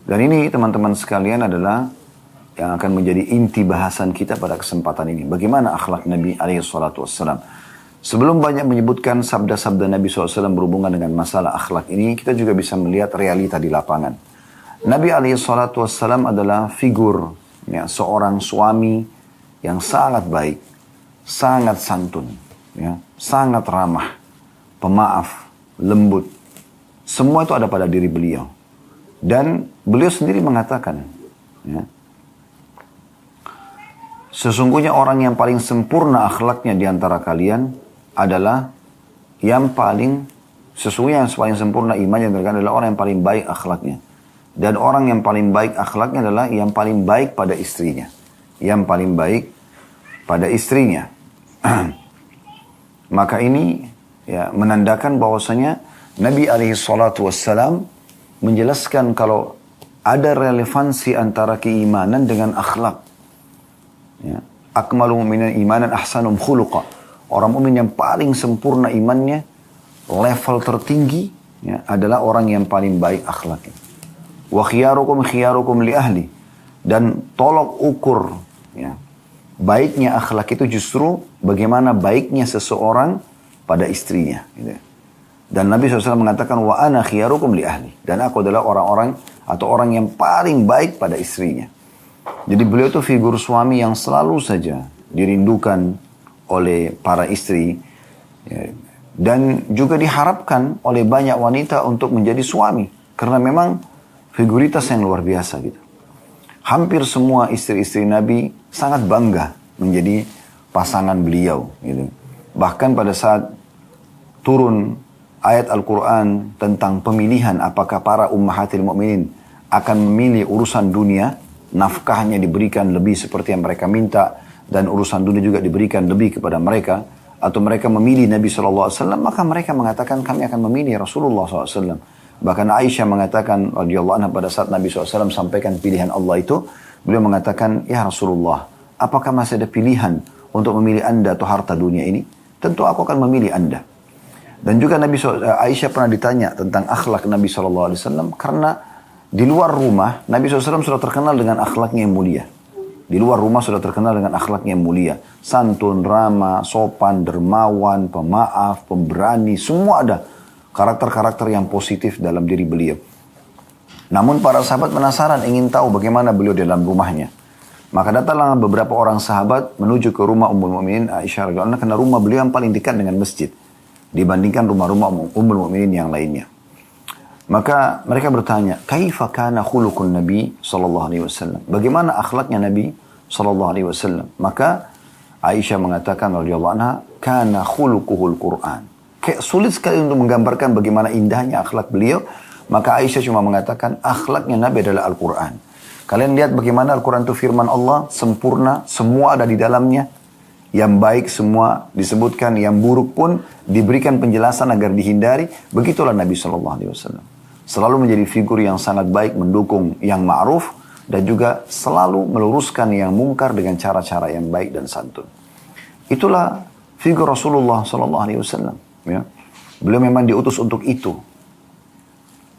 Dan ini teman-teman sekalian adalah yang akan menjadi inti bahasan kita pada kesempatan ini. Bagaimana akhlak Nabi SAW. Sebelum banyak menyebutkan sabda-sabda Nabi SAW berhubungan dengan masalah akhlak ini, kita juga bisa melihat realita di lapangan. Nabi SAW adalah figur, ya, seorang suami yang sangat baik, sangat santun, ya, sangat ramah, pemaaf, lembut. Semua itu ada pada diri beliau. Dan beliau sendiri mengatakan, ya, sesungguhnya orang yang paling sempurna akhlaknya di antara kalian adalah yang paling, sesungguhnya yang paling sempurna imannya adalah orang yang paling baik akhlaknya. Dan orang yang paling baik akhlaknya adalah yang paling baik pada istrinya. Yang paling baik pada istrinya. Maka ini ya, menandakan bahwasanya Nabi SAW menjelaskan kalau ada relevansi antara keimanan dengan akhlak. Ya. Akmalu mu'minin imanan ahsanum khuluqa. Orang mukmin yang paling sempurna imannya, level tertinggi, ya, adalah orang yang paling baik akhlaknya. Wa khiyarukum li ahli. Dan tolok ukur, ya, baiknya akhlak itu justru bagaimana baiknya seseorang pada istrinya. Gitu. Dan Nabi SAW mengatakan, wa ana khiyarukum li ahli. Dan aku adalah orang-orang atau orang yang paling baik pada istrinya. Jadi beliau itu figur suami yang selalu saja dirindukan oleh para istri. Ya, dan juga diharapkan oleh banyak wanita untuk menjadi suami. Karena memang figuritas yang luar biasa gitu. Hampir semua istri-istri Nabi sangat bangga menjadi pasangan beliau. Gitu. Bahkan pada saat turun ayat Al-Quran tentang pemilihan apakah para ummahatil mu'minin akan memilih urusan dunia, nafkahnya diberikan lebih seperti yang mereka minta, dan urusan dunia juga diberikan lebih kepada mereka, atau mereka memilih Nabi SAW, maka mereka mengatakan kami akan memilih Rasulullah SAW. Bahkan Aisyah mengatakan radhiyallahu anha pada saat Nabi SAW sampaikan pilihan Allah itu, beliau mengatakan, ya Rasulullah, apakah masih ada pilihan untuk memilih anda atau harta dunia ini? Tentu aku akan memilih anda. Dan juga Aisyah pernah ditanya tentang akhlak Nabi SAW, karena di luar rumah Nabi SAW sudah terkenal dengan akhlaknya yang mulia. Di luar rumah sudah terkenal dengan akhlaknya yang mulia. Santun, ramah, sopan, dermawan, pemaaf, pemberani. Semua ada karakter-karakter yang positif dalam diri beliau. Namun para sahabat penasaran, ingin tahu bagaimana beliau dalam rumahnya. Maka datanglah beberapa orang sahabat menuju ke rumah Ummul Mukminin Aisyah radhiyallahu anha, karena rumah beliau yang paling dekat dengan masjid dibandingkan rumah-rumah Ummul Mukminin yang lainnya. Maka mereka bertanya, kaifa kana khuluqun Nabi sallallahu alaihi wasallam? Bagaimana akhlaknya Nabi sallallahu alaihi wasallam? Maka Aisyah mengatakan radhiyallahu anha, kana khuluquhul Quran. Kayak sulit sekali untuk menggambarkan bagaimana indahnya akhlak beliau. Maka Aisyah cuma mengatakan, akhlaknya Nabi adalah Al-Quran. Kalian lihat bagaimana Al-Quran itu firman Allah, sempurna, semua ada di dalamnya. Yang baik semua disebutkan, yang buruk pun diberikan penjelasan agar dihindari. Begitulah Nabi sallallahu alaihi wasallam. Selalu menjadi figur yang sangat baik, mendukung yang ma'ruf, dan juga selalu meluruskan yang mungkar dengan cara-cara yang baik dan santun. Itulah figur Rasulullah SAW. Ya. Beliau memang diutus untuk itu.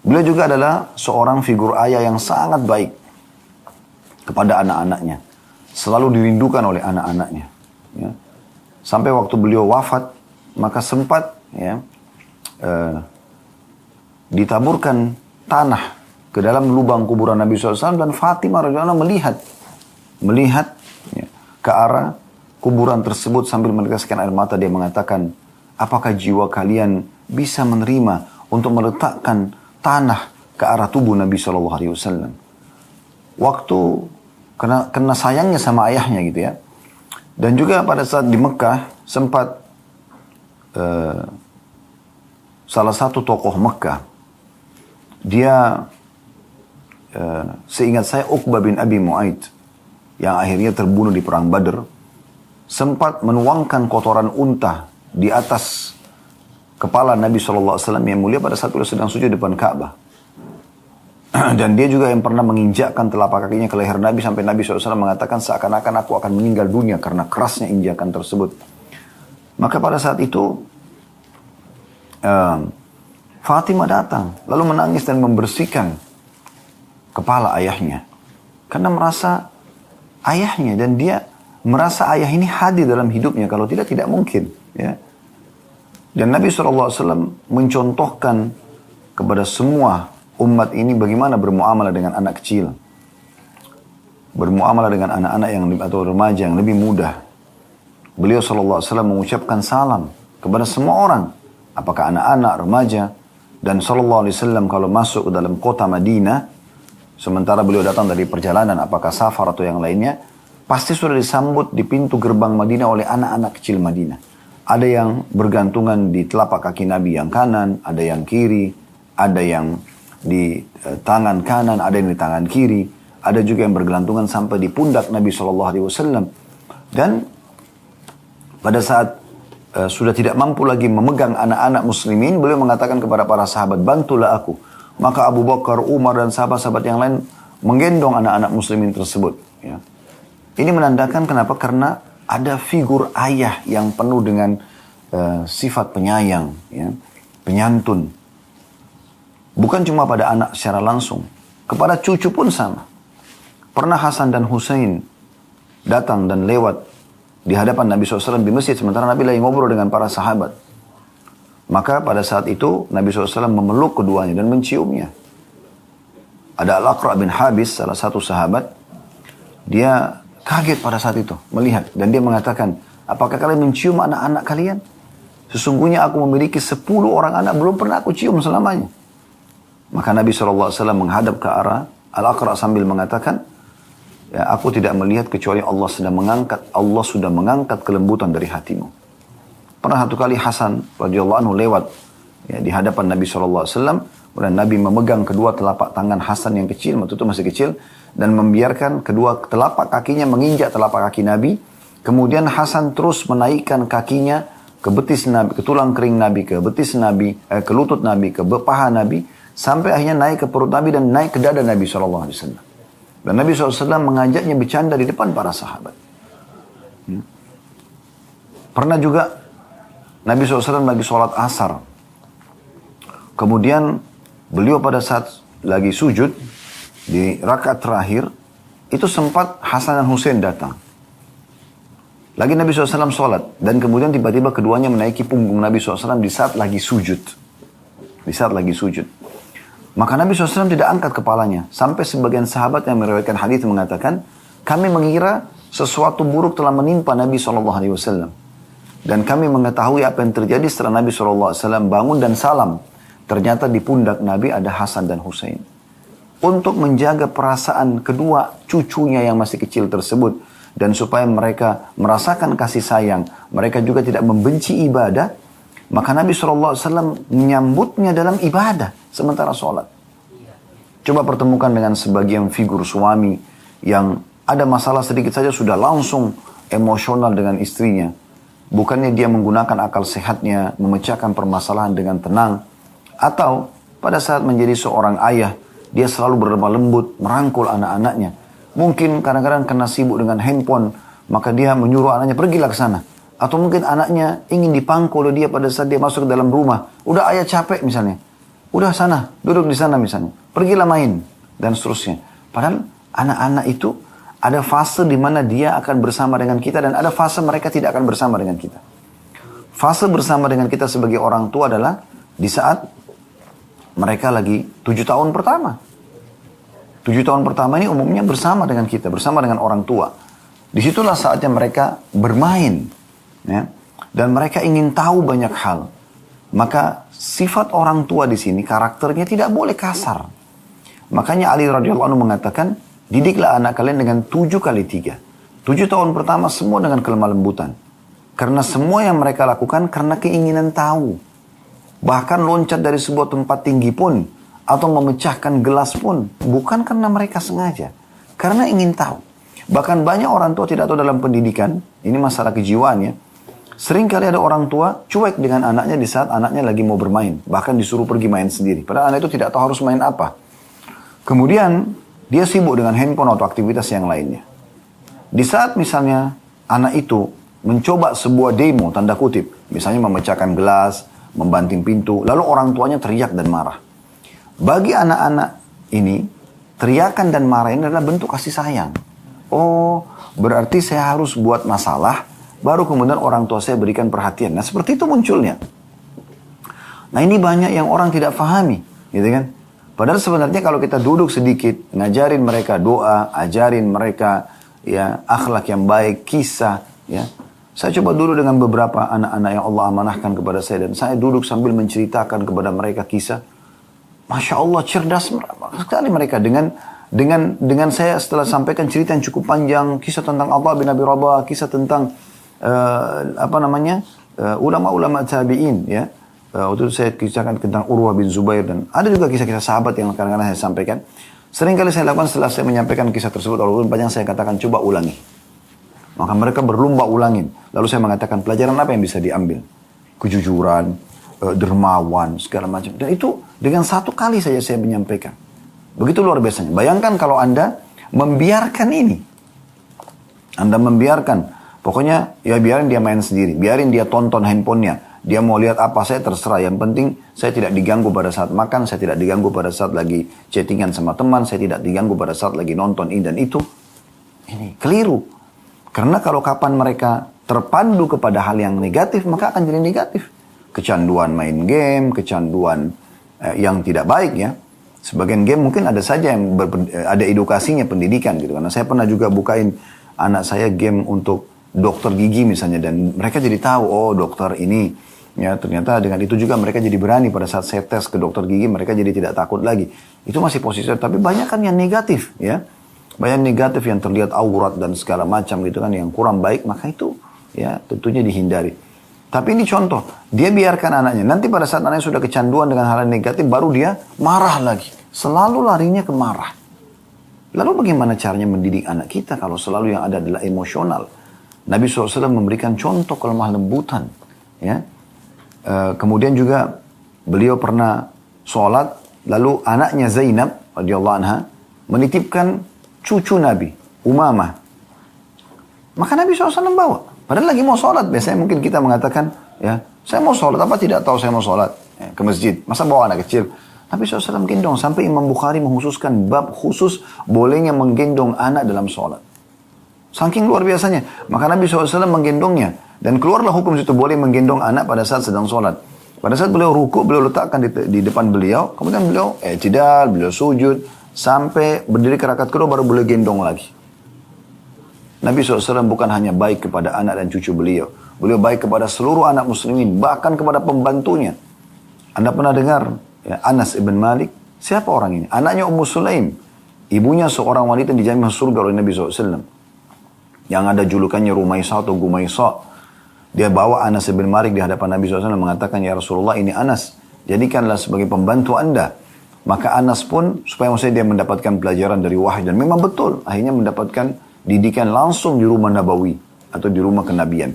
Beliau juga adalah seorang figur ayah yang sangat baik kepada anak-anaknya. Selalu dirindukan oleh anak-anaknya. Ya. Sampai waktu beliau wafat, maka sempat ya, ditaburkan tanah ke dalam lubang kuburan Nabi SAW, dan Fatimah radhiyallahu anha melihat ya, ke arah kuburan tersebut sambil meneteskan air mata. Dia mengatakan, apakah jiwa kalian bisa menerima untuk meletakkan tanah ke arah tubuh Nabi SAW? Waktu kena sayangnya sama ayahnya gitu ya. Dan juga pada saat di Mekah sempat salah satu tokoh Mekah, dia seingat saya Uqbah bin Abi Mu'aid yang akhirnya terbunuh di perang Badr, sempat menuangkan kotoran unta di atas kepala Nabi SAW yang mulia pada saat beliau sedang sujud depan Ka'bah. Dan dia juga yang pernah menginjakkan telapak kakinya ke leher Nabi sampai Nabi SAW mengatakan, seakan-akan aku akan meninggal dunia karena kerasnya injakan tersebut. Maka pada saat itu Fatimah datang lalu menangis dan membersihkan kepala ayahnya. Karena merasa ayahnya, dan dia merasa ayah ini hadir dalam hidupnya. Kalau tidak mungkin. Ya. Dan Nabi SAW mencontohkan kepada semua umat ini bagaimana bermuamalah dengan anak kecil. Bermuamalah dengan anak-anak yang atau remaja yang lebih muda. Beliau SAW mengucapkan salam kepada semua orang. Apakah anak-anak, remaja. Dan SAW kalau masuk ke dalam kota Madinah, sementara beliau datang dari perjalanan, apakah safar atau yang lainnya, pasti sudah disambut di pintu gerbang Madinah oleh anak-anak kecil Madinah. Ada yang bergantungan di telapak kaki Nabi yang kanan, ada yang kiri, ada yang di tangan kanan, ada yang di tangan kiri, ada juga yang bergelantungan sampai di pundak Nabi SAW. Dan pada saat sudah tidak mampu lagi memegang anak-anak muslimin, beliau mengatakan kepada para sahabat, bantulah aku. Maka Abu Bakar, Umar, dan sahabat-sahabat yang lain menggendong anak-anak muslimin tersebut. Ya. Ini menandakan kenapa? Karena ada figur ayah yang penuh dengan sifat penyayang, ya, penyantun. Bukan cuma pada anak secara langsung, kepada cucu pun sama. Pernah Hasan dan Husain datang dan lewat di hadapan Nabi SAW di masjid, sementara Nabi lagi ngobrol dengan para sahabat. Maka pada saat itu Nabi SAW memeluk keduanya dan menciumnya. Ada Al-Aqra bin Habis, salah satu sahabat. Dia kaget pada saat itu melihat. Dan dia mengatakan, apakah kalian mencium anak-anak kalian? Sesungguhnya aku memiliki 10 orang anak, belum pernah aku cium selamanya. Maka Nabi SAW menghadap ke arah Al-Aqra sambil mengatakan, ya, aku tidak melihat kecuali Allah sudah mengangkat kelembutan dari hatimu. Pernah satu kali Hasan radhiyallahu anhu lewat ya, di hadapan Nabi SAW, dan Nabi memegang kedua telapak tangan Hasan yang kecil, waktu itu masih kecil, dan membiarkan kedua telapak kakinya menginjak telapak kaki Nabi. Kemudian Hasan terus menaikkan kakinya ke betis Nabi, ke tulang kering Nabi, ke betis Nabi, ke lutut Nabi, ke paha Nabi, sampai akhirnya naik ke perut Nabi dan naik ke dada Nabi SAW. Dan Nabi SAW mengajaknya bercanda di depan para sahabat. Pernah juga Nabi SAW lagi sholat asar. Kemudian beliau pada saat lagi sujud di rakaat terakhir, itu sempat Hasan dan Husain datang. Lagi Nabi SAW sholat. Dan kemudian tiba-tiba keduanya menaiki punggung Nabi SAW di saat lagi sujud. Di saat lagi sujud. Maka Nabi SAW tidak angkat kepalanya. Sampai sebagian sahabat yang meriwayatkan hadis mengatakan, kami mengira sesuatu buruk telah menimpa Nabi SAW. Dan kami mengetahui apa yang terjadi setelah Nabi SAW bangun dan salam. Ternyata di pundak Nabi ada Hasan dan Husain. Untuk menjaga perasaan kedua cucunya yang masih kecil tersebut. Dan supaya mereka merasakan kasih sayang. Mereka juga tidak membenci ibadah. Maka Nabi SAW menyambutnya dalam ibadah sementara sholat. Coba pertemukan dengan sebagian figur suami yang ada masalah sedikit saja sudah langsung emosional dengan istrinya. Bukannya dia menggunakan akal sehatnya, memecahkan permasalahan dengan tenang. Atau pada saat menjadi seorang ayah, dia selalu berlemah lembut, merangkul anak-anaknya. Mungkin kadang-kadang kena sibuk dengan handphone, maka dia menyuruh anaknya, pergilah ke sana. Atau mungkin anaknya ingin dipangkul oleh dia pada saat dia masuk ke dalam rumah. Udah ayah capek misalnya. Udah sana, duduk di sana misalnya. Pergilah main, dan seterusnya. Padahal anak-anak itu ada fase di mana dia akan bersama dengan kita dan ada fase mereka tidak akan bersama dengan kita. Fase bersama dengan kita sebagai orang tua adalah di saat mereka lagi 7 tahun pertama. 7 tahun pertama ini umumnya bersama dengan kita, bersama dengan orang tua. Disitulah saatnya mereka bermain. Ya, dan mereka ingin tahu banyak hal. Maka sifat orang tua di sini, karakternya tidak boleh kasar. Makanya Ali radhiyallahu anhu mengatakan, didiklah anak kalian dengan 7 kali 3. 7 tahun pertama semua dengan kelemah lembutan. Karena semua yang mereka lakukan karena keinginan tahu. Bahkan loncat dari sebuah tempat tinggi pun, atau memecahkan gelas pun, bukan karena mereka sengaja. Karena ingin tahu. Bahkan banyak orang tua tidak tahu dalam pendidikan, ini masalah kejiwaan ya. Sering kali ada orang tua cuek dengan anaknya di saat anaknya lagi mau bermain. Bahkan disuruh pergi main sendiri. Padahal anak itu tidak tahu harus main apa. Kemudian dia sibuk dengan handphone atau aktivitas yang lainnya. Di saat misalnya anak itu mencoba sebuah demo, tanda kutip. Misalnya memecahkan gelas, membanting pintu. Lalu orang tuanya teriak dan marah. Bagi anak-anak ini, teriakan dan marah ini adalah bentuk kasih sayang. Oh, berarti saya harus buat masalah, baru kemudian orang tua saya berikan perhatian. Nah, seperti itu munculnya. Nah, ini banyak yang orang tidak pahami, gitu kan? Padahal sebenarnya kalau kita duduk sedikit, ngajarin mereka doa, ajarin mereka ya akhlak yang baik, kisah, ya. Saya coba dulu dengan beberapa anak-anak yang Allah amanahkan kepada saya, dan saya duduk sambil menceritakan kepada mereka kisah. Masya Allah, cerdas sekali mereka dengan saya setelah sampaikan cerita yang cukup panjang, kisah tentang Allah bin Abi Rabah, kisah tentang ulama-ulama tabi'in, ya. Waktu itu saya kisahkan tentang Urwah bin Zubair, dan ada juga kisah-kisah sahabat yang kadang-kadang saya sampaikan. Sering kali saya lakukan setelah saya menyampaikan kisah tersebut, walaupun panjang, saya katakan coba ulangi. Maka mereka berlomba ulangin. Lalu saya mengatakan pelajaran apa yang bisa diambil? Kejujuran, dermawan, segala macam. Dan itu dengan satu kali saja saya menyampaikan. Begitu luar biasanya. Bayangkan kalau Anda membiarkan ini. Anda membiarkan. Pokoknya ya biarin dia main sendiri. Biarin dia tonton handphonenya. Dia mau lihat apa saya terserah. Yang penting saya tidak diganggu pada saat makan. Saya tidak diganggu pada saat lagi chattingan sama teman. Saya tidak diganggu pada saat lagi nonton ini dan itu. Ini keliru. Karena kalau kapan mereka terpandu kepada hal yang negatif, maka akan jadi negatif. Kecanduan main game, kecanduan yang tidak baik ya. Sebagian game mungkin ada saja yang ada edukasinya, pendidikan gitu. Karena saya pernah juga bukain anak saya game untuk dokter gigi misalnya, dan mereka jadi tahu, oh dokter ini ya, ternyata dengan itu juga mereka jadi berani pada saat saya tes ke dokter gigi, mereka jadi tidak takut lagi. Itu masih positif, tapi banyak kan yang negatif ya. Banyak negatif yang terlihat aurat dan segala macam gitu kan, yang kurang baik, maka itu ya tentunya dihindari. Tapi ini contoh, dia biarkan anaknya. Nanti pada saat anaknya sudah kecanduan dengan hal yang negatif, baru dia marah lagi. Selalu larinya ke marah. Lalu bagaimana caranya mendidik anak kita kalau selalu yang ada adalah emosional? Nabi SAW memberikan contoh kelemah lembutan. Ya. Kemudian juga beliau pernah sholat, lalu anaknya Zainab radhiyallahu anha menitipkan cucu Nabi, Umamah. Maka Nabi SAW bawa. Padahal lagi mau sholat. Biasanya mungkin kita mengatakan, ya, saya mau sholat, apa tidak tahu saya mau sholat ya, ke masjid. Masa bawa anak kecil? Nabi SAW gendong. Sampai Imam Bukhari menghususkan bab khusus bolehnya menggendong anak dalam sholat. Saking luar biasanya. Maka Nabi SAW menggendongnya. Dan keluarlah hukum situ boleh menggendong anak pada saat sedang sholat. Pada saat beliau ruku, beliau letakkan di depan beliau. Kemudian beliau i'tidal, beliau sujud. Sampai berdiri ke rakaat kedua baru boleh gendong lagi. Nabi SAW bukan hanya baik kepada anak dan cucu beliau. Beliau baik kepada seluruh anak muslimin. Bahkan kepada pembantunya. Anda pernah dengar ya, Anas ibn Malik? Siapa orang ini? Anaknya Ummu Sulaim. Ibunya seorang wanita yang dijamin surga oleh Nabi SAW. Yang ada julukannya Rumaisa atau Gumaisa. Dia bawa Anas ibn Malik di hadapan Nabi SAW mengatakan, ya Rasulullah, ini Anas. Jadikanlah sebagai pembantu Anda. Maka Anas pun supaya maksudnya dia mendapatkan pelajaran dari wahyu. Dan memang betul. Akhirnya mendapatkan didikan langsung di rumah Nabawi atau di rumah kenabian.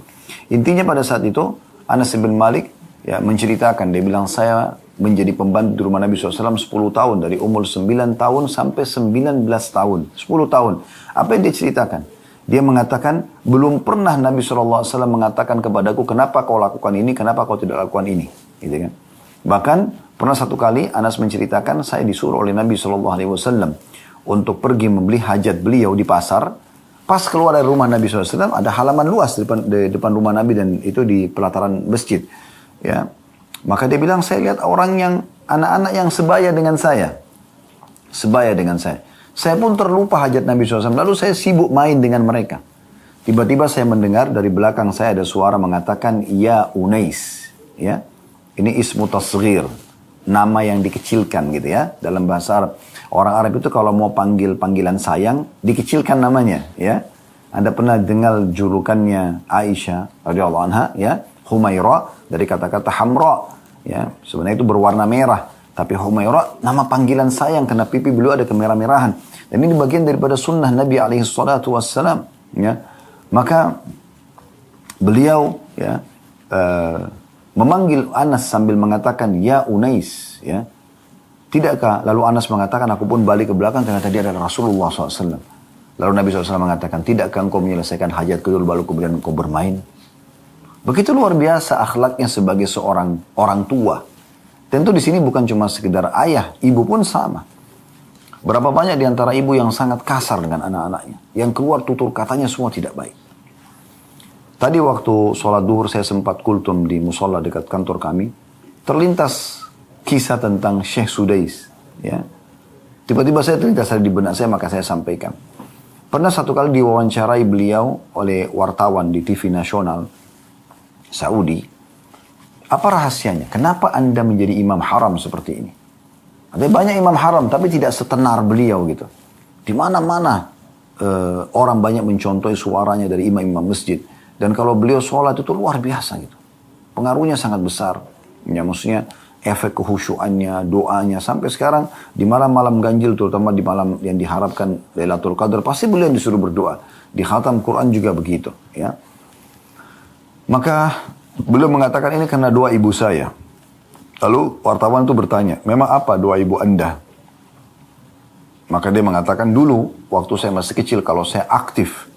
Intinya pada saat itu Anas bin Malik ya menceritakan, dia bilang saya menjadi pembantu di rumah Nabi SAW 10 tahun, dari umur 9 tahun sampai 19 tahun, 10 tahun. Apa yang dia ceritakan? Dia mengatakan belum pernah Nabi SAW mengatakan kepadaku, kenapa kau lakukan ini, kenapa kau tidak lakukan ini, gitu kan? Bahkan pernah satu kali Anas menceritakan, saya disuruh oleh Nabi SAW untuk pergi membeli hajat beliau di pasar. Pas keluar dari rumah Nabi SAW, ada halaman luas di depan rumah Nabi dan itu di pelataran masjid. Ya, maka dia bilang, saya lihat orang yang, anak-anak yang sebaya dengan saya. Sebaya dengan saya. Saya pun terlupa hajat Nabi SAW, lalu saya sibuk main dengan mereka. Tiba-tiba saya mendengar dari belakang saya ada suara mengatakan, ya Unais. Ya, ini ismu tasghir. Nama yang dikecilkan gitu ya, dalam bahasa Arab. Orang Arab itu kalau mau panggil panggilan sayang, dikecilkan namanya, ya. Anda pernah dengar julukannya Aisyah radhiyallahu anha, ya, Humaira dari kata-kata hamra, ya. Sebenarnya itu berwarna merah, tapi Humaira nama panggilan sayang karena pipi beliau ada kemerah-merahan. Dan ini bagian daripada sunnah Nabi alaihi salatu wassalam, ya. Maka beliau, ya, memanggil Anas sambil mengatakan ya Unais, ya. Tidakkah? Lalu Anas mengatakan, aku pun balik ke belakang karena tadi ada Rasulullah SAW. Lalu Nabi SAW mengatakan, tidakkah engkau menyelesaikan hajatku dulu baru kemudian engkau bermain? Begitu luar biasa akhlaknya sebagai seorang orang tua. Tentu di sini bukan cuma sekedar ayah, ibu pun sama. Berapa banyak di antara ibu yang sangat kasar dengan anak-anaknya. Yang keluar tutur katanya semua tidak baik. Tadi waktu sholat duhur saya sempat kultum di musola dekat kantor kami. Terlintas kisah tentang Syekh Sudais. Ya. Tiba-tiba saya terlintas di benak saya, maka saya sampaikan. Pernah satu kali diwawancarai beliau oleh wartawan di TV nasional Saudi. Apa rahasianya? Kenapa Anda menjadi imam haram seperti ini? Ada banyak imam haram tapi tidak setenar beliau gitu. Di mana-mana orang banyak mencontohi suaranya dari imam-imam masjid. Dan kalau beliau sholat itu luar biasa gitu. Pengaruhnya sangat besar. Ya, maksudnya efek kehusyuannya, doanya. Sampai sekarang di malam-malam ganjil, terutama di malam yang diharapkan Lailatul Qadar, pasti beliau disuruh berdoa. Di khatam Quran juga begitu. Ya. Maka beliau mengatakan ini karena doa ibu saya. Lalu wartawan itu bertanya, memang apa doa ibu Anda? Maka dia mengatakan dulu, waktu saya masih kecil, kalau saya aktif.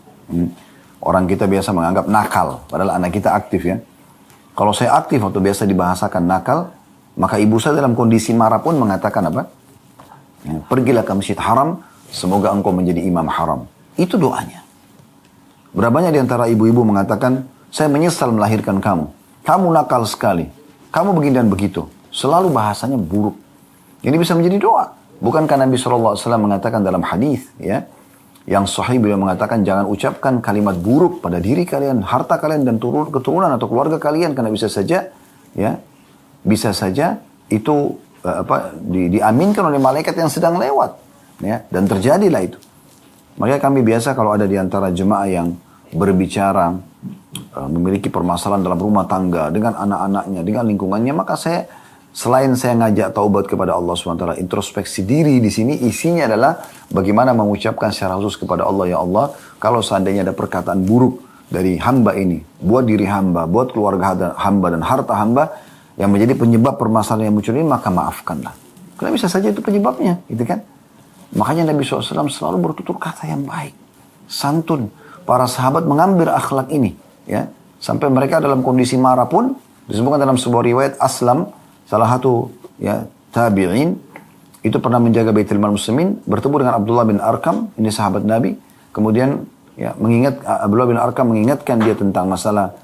Orang kita biasa menganggap nakal, padahal anak kita aktif ya. Kalau saya aktif atau biasa dibahasakan nakal, maka ibu saya dalam kondisi marah pun mengatakan apa? Ya, pergilah ke masjid haram, semoga engkau menjadi imam haram. Itu doanya. Berapa banyak di antara ibu-ibu mengatakan, saya menyesal melahirkan kamu. Kamu nakal sekali. Kamu begini dan begitu. Selalu bahasanya buruk. Ini bisa menjadi doa. Bukankah Nabi SAW mengatakan dalam hadis ya, yang sahih beliau mengatakan jangan ucapkan kalimat buruk pada diri kalian, harta kalian dan keturunan atau keluarga kalian, karena bisa saja ya, bisa saja itu diaminkan oleh malaikat yang sedang lewat ya, dan terjadilah itu. Makanya kami biasa kalau ada di antara jemaah yang berbicara memiliki permasalahan dalam rumah tangga dengan anak-anaknya, dengan lingkungannya, maka selain saya ngajak taubat kepada Allah SWT, introspeksi diri di sini isinya adalah bagaimana mengucapkan secara khusus kepada Allah, ya Allah, kalau seandainya ada perkataan buruk dari hamba ini, buat diri hamba, buat keluarga hamba dan harta hamba yang menjadi penyebab permasalahan yang muncul ini, maka maafkanlah. Karena bisa saja itu penyebabnya, gitu kan? Makanya Nabi SAW selalu bertutur kata yang baik, santun. Para sahabat mengambil akhlak ini, ya, sampai mereka dalam kondisi marah pun disebutkan dalam sebuah riwayat Aslam, salah satu ya tabi'in itu pernah menjaga Baitul Mal Muslimin, bertemu dengan Abdullah bin Arkam, ini sahabat Nabi, kemudian ya Abdullah bin Arkam mengingatkan dia tentang masalah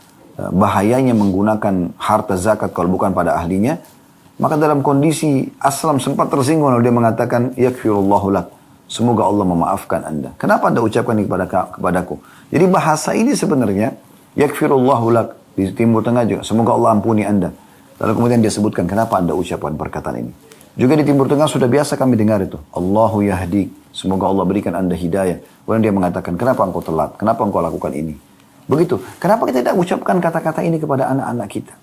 bahayanya menggunakan harta zakat kalau bukan pada ahlinya. Maka dalam kondisi Aslam sempat tersinggung lalu dia mengatakan, yakfirullahu lak, semoga Allah memaafkan Anda. Kenapa Anda ucapkan ini kepadaku? Jadi bahasa ini sebenarnya yakfirullahu lak di Timur Tengah juga, semoga Allah ampuni Anda. Lalu kemudian dia sebutkan kenapa Anda ucapkan perkataan ini. Juga di Timur Tengah sudah biasa kami dengar itu, Allahu yahdik, semoga Allah berikan Anda hidayah. Kemudian dia mengatakan, kenapa engkau telat? Kenapa engkau lakukan ini? Begitu. Kenapa kita tidak ucapkan kata-kata ini kepada anak-anak kita?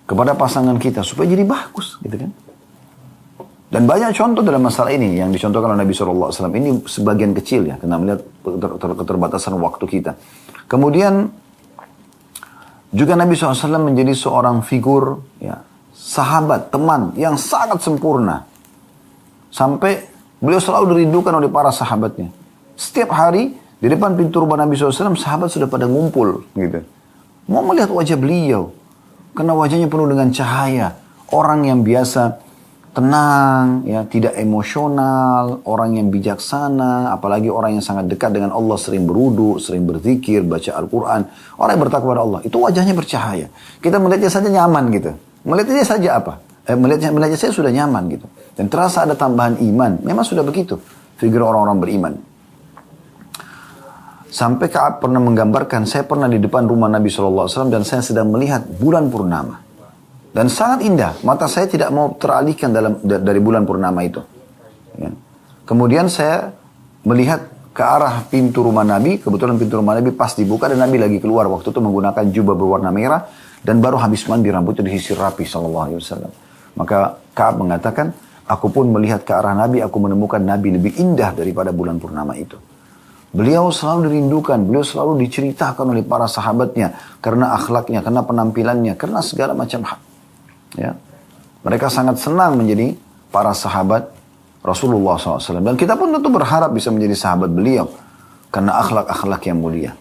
Kepada pasangan kita, supaya jadi bagus, gitu kan? Dan banyak contoh dalam masalah ini yang dicontohkan oleh Nabi SAW. Ini sebagian kecil ya, karena melihat keterbatasan waktu kita. Kemudian juga Nabi SAW menjadi seorang figur, ya, sahabat, teman yang sangat sempurna. Sampai beliau selalu dirindukan oleh para sahabatnya. Setiap hari di depan pintu rumah Nabi SAW, sahabat sudah pada ngumpul, gitu. Mau melihat wajah beliau. Karena wajahnya penuh dengan cahaya. Orang yang biasa tenang, ya, tidak emosional, orang yang bijaksana, apalagi orang yang sangat dekat dengan Allah, sering berwudu, sering berzikir, baca Al-Quran, orang yang bertakwa kepada Allah, itu wajahnya bercahaya. Kita melihatnya saja nyaman gitu. Melihatnya saja apa? Melihatnya saya sudah nyaman gitu. Dan terasa ada tambahan iman. Memang sudah begitu figur orang-orang beriman. Sampai Ka'ab pernah menggambarkan, saya pernah di depan rumah Nabi SAW dan saya sedang melihat bulan purnama. Dan sangat indah, mata saya tidak mau teralihkan dari bulan purnama itu. Ya. Kemudian saya melihat ke arah pintu rumah Nabi, kebetulan pintu rumah Nabi pas dibuka dan Nabi lagi keluar. Waktu itu menggunakan jubah berwarna merah dan baru habis mandi, rambutnya disisir rapi SAW. Maka Ka'ab mengatakan, aku pun melihat ke arah Nabi, aku menemukan Nabi lebih indah daripada bulan purnama itu. Beliau selalu dirindukan, beliau selalu diceritakan oleh para sahabatnya karena akhlaknya, karena penampilannya, karena segala macam hal. Ya. Mereka sangat senang menjadi para sahabat Rasulullah SAW. Dan kita pun tentu berharap bisa menjadi sahabat beliau karena akhlak-akhlak yang mulia.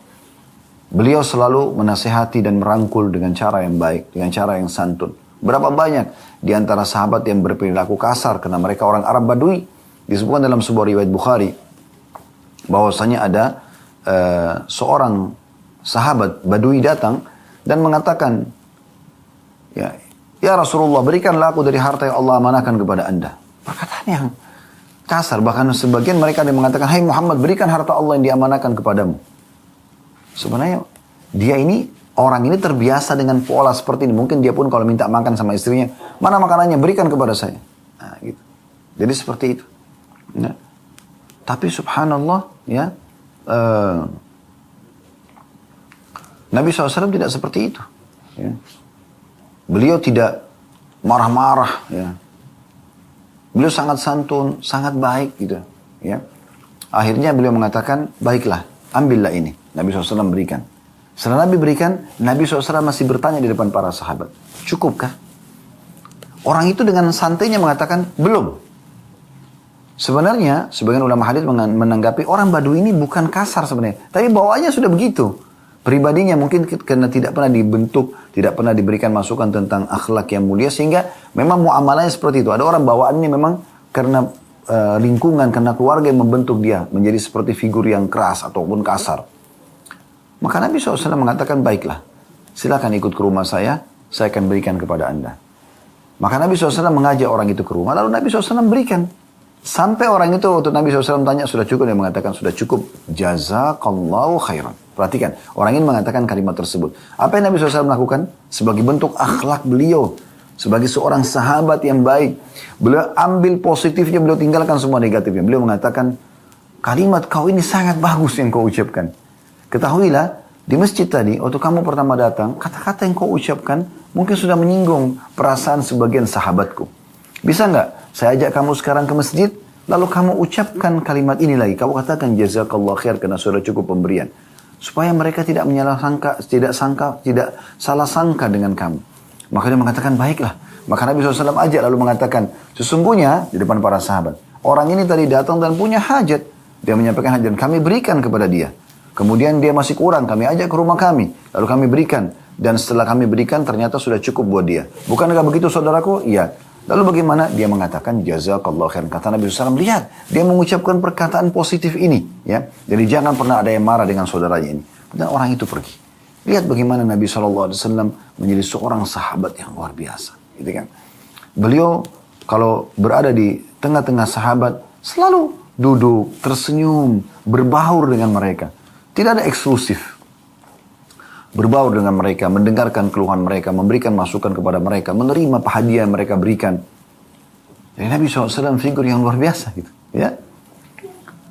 Beliau selalu menasihati dan merangkul dengan cara yang baik, dengan cara yang santun. Berapa banyak di antara sahabat yang berperilaku kasar karena mereka orang Arab Badui. Disebutkan dalam sebuah riwayat Bukhari bahwasanya ada seorang sahabat Badui datang dan mengatakan, ya Rasulullah, berikanlah aku dari harta yang Allah amanahkan kepada Anda. Perkataan yang kasar, bahkan sebagian mereka ada yang mengatakan, hai Muhammad, berikan harta Allah yang diamanahkan kepadamu. Sebenarnya orang ini terbiasa dengan pola seperti ini. Mungkin dia pun kalau minta makan sama istrinya, mana makanannya, berikan kepada saya. Nah, gitu. Jadi seperti itu. Ya. Tapi subhanallah, ya, Nabi SAW tidak seperti itu. Ya. Beliau tidak marah-marah. Ya. Beliau sangat santun, sangat baik gitu. Ya. Akhirnya beliau mengatakan, baiklah, ambillah ini. Nabi SAW berikan. Setelah Nabi berikan, Nabi SAW masih bertanya di depan para sahabat, cukupkah? Orang itu dengan santainya mengatakan, belum. Sebenarnya, sebagian ulama hadis menanggapi, orang Badui ini bukan kasar sebenarnya. Tapi bawaannya sudah begitu. Pribadinya mungkin karena tidak pernah dibentuk, tidak pernah diberikan masukan tentang akhlak yang mulia, sehingga memang muamalahnya seperti itu. Ada orang bawaannya memang karena lingkungan, karena keluarga yang membentuk dia, menjadi seperti figur yang keras ataupun kasar. Maka Nabi SAW mengatakan, baiklah, silakan ikut ke rumah saya akan berikan kepada Anda. Maka Nabi SAW mengajak orang itu ke rumah, lalu Nabi SAW berikan. Sampai orang itu, waktu Nabi SAW tanya, sudah cukup? Dia mengatakan, sudah cukup. Jazakallahu khairan. Perhatikan, orang ini mengatakan kalimat tersebut. Apa yang Nabi SAW lakukan? Sebagai bentuk akhlak beliau, sebagai seorang sahabat yang baik, beliau ambil positifnya, beliau tinggalkan semua negatifnya. Beliau mengatakan, kalimat kau ini sangat bagus yang kau ucapkan. Ketahuilah, di masjid tadi, waktu kamu pertama datang, kata-kata yang kau ucapkan mungkin sudah menyinggung perasaan sebagian sahabatku. Bisa nggak saya ajak kamu sekarang ke masjid, lalu kamu ucapkan kalimat ini lagi. Kamu katakan jazakallah khair karena sudah cukup pemberian. Supaya mereka tidak tidak salah sangka dengan kamu. Maka dia mengatakan, baiklah. Maka Nabi SAW ajak lalu mengatakan, sesungguhnya di depan para sahabat, orang ini tadi datang dan punya hajat. Dia menyampaikan hajat, kami berikan kepada dia. Kemudian dia masih kurang, kami ajak ke rumah kami. Lalu kami berikan. Dan setelah kami berikan, ternyata sudah cukup buat dia. Bukankah begitu saudaraku? Iya. Lalu bagaimana? Dia mengatakan, jazakallah khairan. Kata Nabi SAW, lihat. Dia mengucapkan perkataan positif ini. Ya. Jadi jangan pernah ada yang marah dengan saudaranya ini. Dan orang itu pergi. Lihat bagaimana Nabi SAW menjadi seorang sahabat yang luar biasa. Gitu kan? Beliau kalau berada di tengah-tengah sahabat, selalu duduk, tersenyum, berbaur dengan mereka. Tidak ada eksklusif. Berbaur dengan mereka, mendengarkan keluhan mereka, memberikan masukan kepada mereka, menerima hadiah yang mereka berikan. Jadi Nabi SAW figur yang luar biasa gitu. Ya.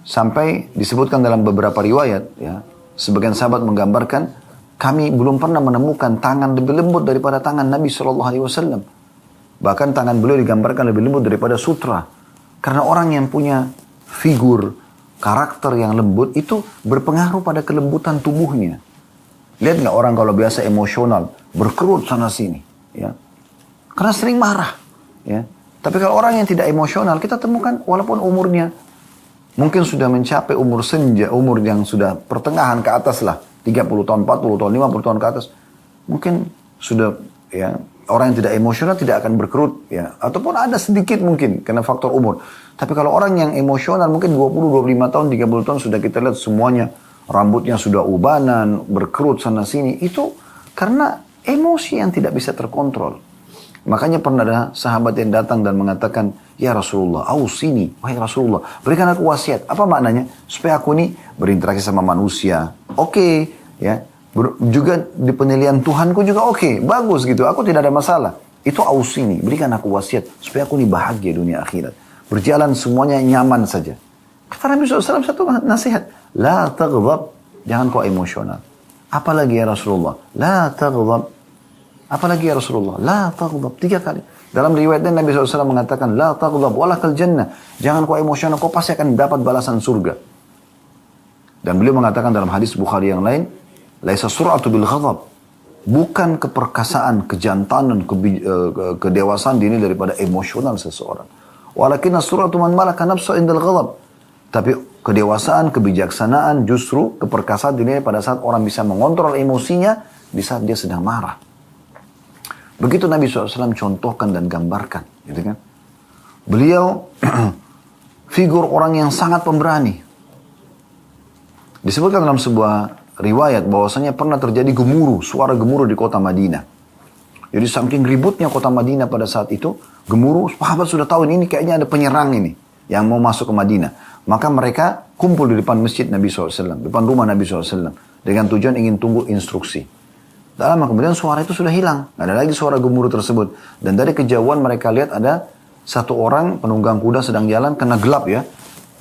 Sampai disebutkan dalam beberapa riwayat, ya, sebagian sahabat menggambarkan, kami belum pernah menemukan tangan lebih lembut daripada tangan Nabi SAW. Bahkan tangan beliau digambarkan lebih lembut daripada sutra. Karena orang yang punya figur, karakter yang lembut itu berpengaruh pada kelembutan tubuhnya. Lihat nggak orang kalau biasa emosional, berkerut sana sini, ya, karena sering marah, ya. Tapi kalau orang yang tidak emosional, kita temukan walaupun umurnya mungkin sudah mencapai umur senja, umur yang sudah pertengahan ke atas lah, 30 tahun, 40 tahun, 50 tahun ke atas, mungkin sudah, ya, orang yang tidak emosional tidak akan berkerut, ya, ataupun ada sedikit mungkin karena faktor umur. Tapi kalau orang yang emosional mungkin 20, 25 tahun, 30 tahun sudah kita lihat semuanya rambutnya sudah ubanan, berkerut sana sini. Itu karena emosi yang tidak bisa terkontrol. Makanya pernah ada sahabat yang datang dan mengatakan, ya Rasulullah, ausini, wahai Rasulullah, berikan aku wasiat. Apa maknanya? Supaya aku ini berinteraksi sama manusia. Oke, ya. Juga di penilaian Tuhanku juga oke, bagus gitu. Aku tidak ada masalah. Itu ausini, berikan aku wasiat supaya aku ini bahagia dunia akhirat. Berjalan semuanya nyaman saja. Kata Nabi SAW satu nasihat. La taghdab. Jangan kau emosional. Apalagi ya Rasulullah. La taghdab. Apalagi ya Rasulullah. La taghdab. 3 kali. Dalam riwayatnya Nabi SAW mengatakan. La taghdab. Walakal jannah. Jangan kau emosional. Kau pasti akan dapat balasan surga. Dan beliau mengatakan dalam hadis Bukhari yang lain. Laisa sur'atu bil ghadab. Bukan keperkasaan, kejantanan, kedewasaan dini daripada emosional seseorang. Walakin as-suratu man malaka nafsu indal ghadab. Tapi kedewasaan, kebijaksanaan justru keperkasaan dinilai pada saat orang bisa mengontrol emosinya di saat dia sedang marah. Begitu Nabi SAW contohkan dan gambarkan, gitu kan? Beliau figur orang yang sangat pemberani. Disebutkan dalam sebuah riwayat bahwasanya pernah terjadi gemuruh, suara gemuruh di kota Madinah. Jadi saking ributnya kota Madinah pada saat itu, gemuruh, sahabat sudah tahu ini kayaknya ada penyerang ini yang mau masuk ke Madinah. Maka mereka kumpul di depan masjid Nabi SAW, depan rumah Nabi SAW, dengan tujuan ingin tunggu instruksi. Dalam kemudian suara itu sudah hilang, nggak ada lagi suara gemuruh tersebut. Dan dari kejauhan mereka lihat ada satu orang penunggang kuda sedang jalan, kena gelap ya.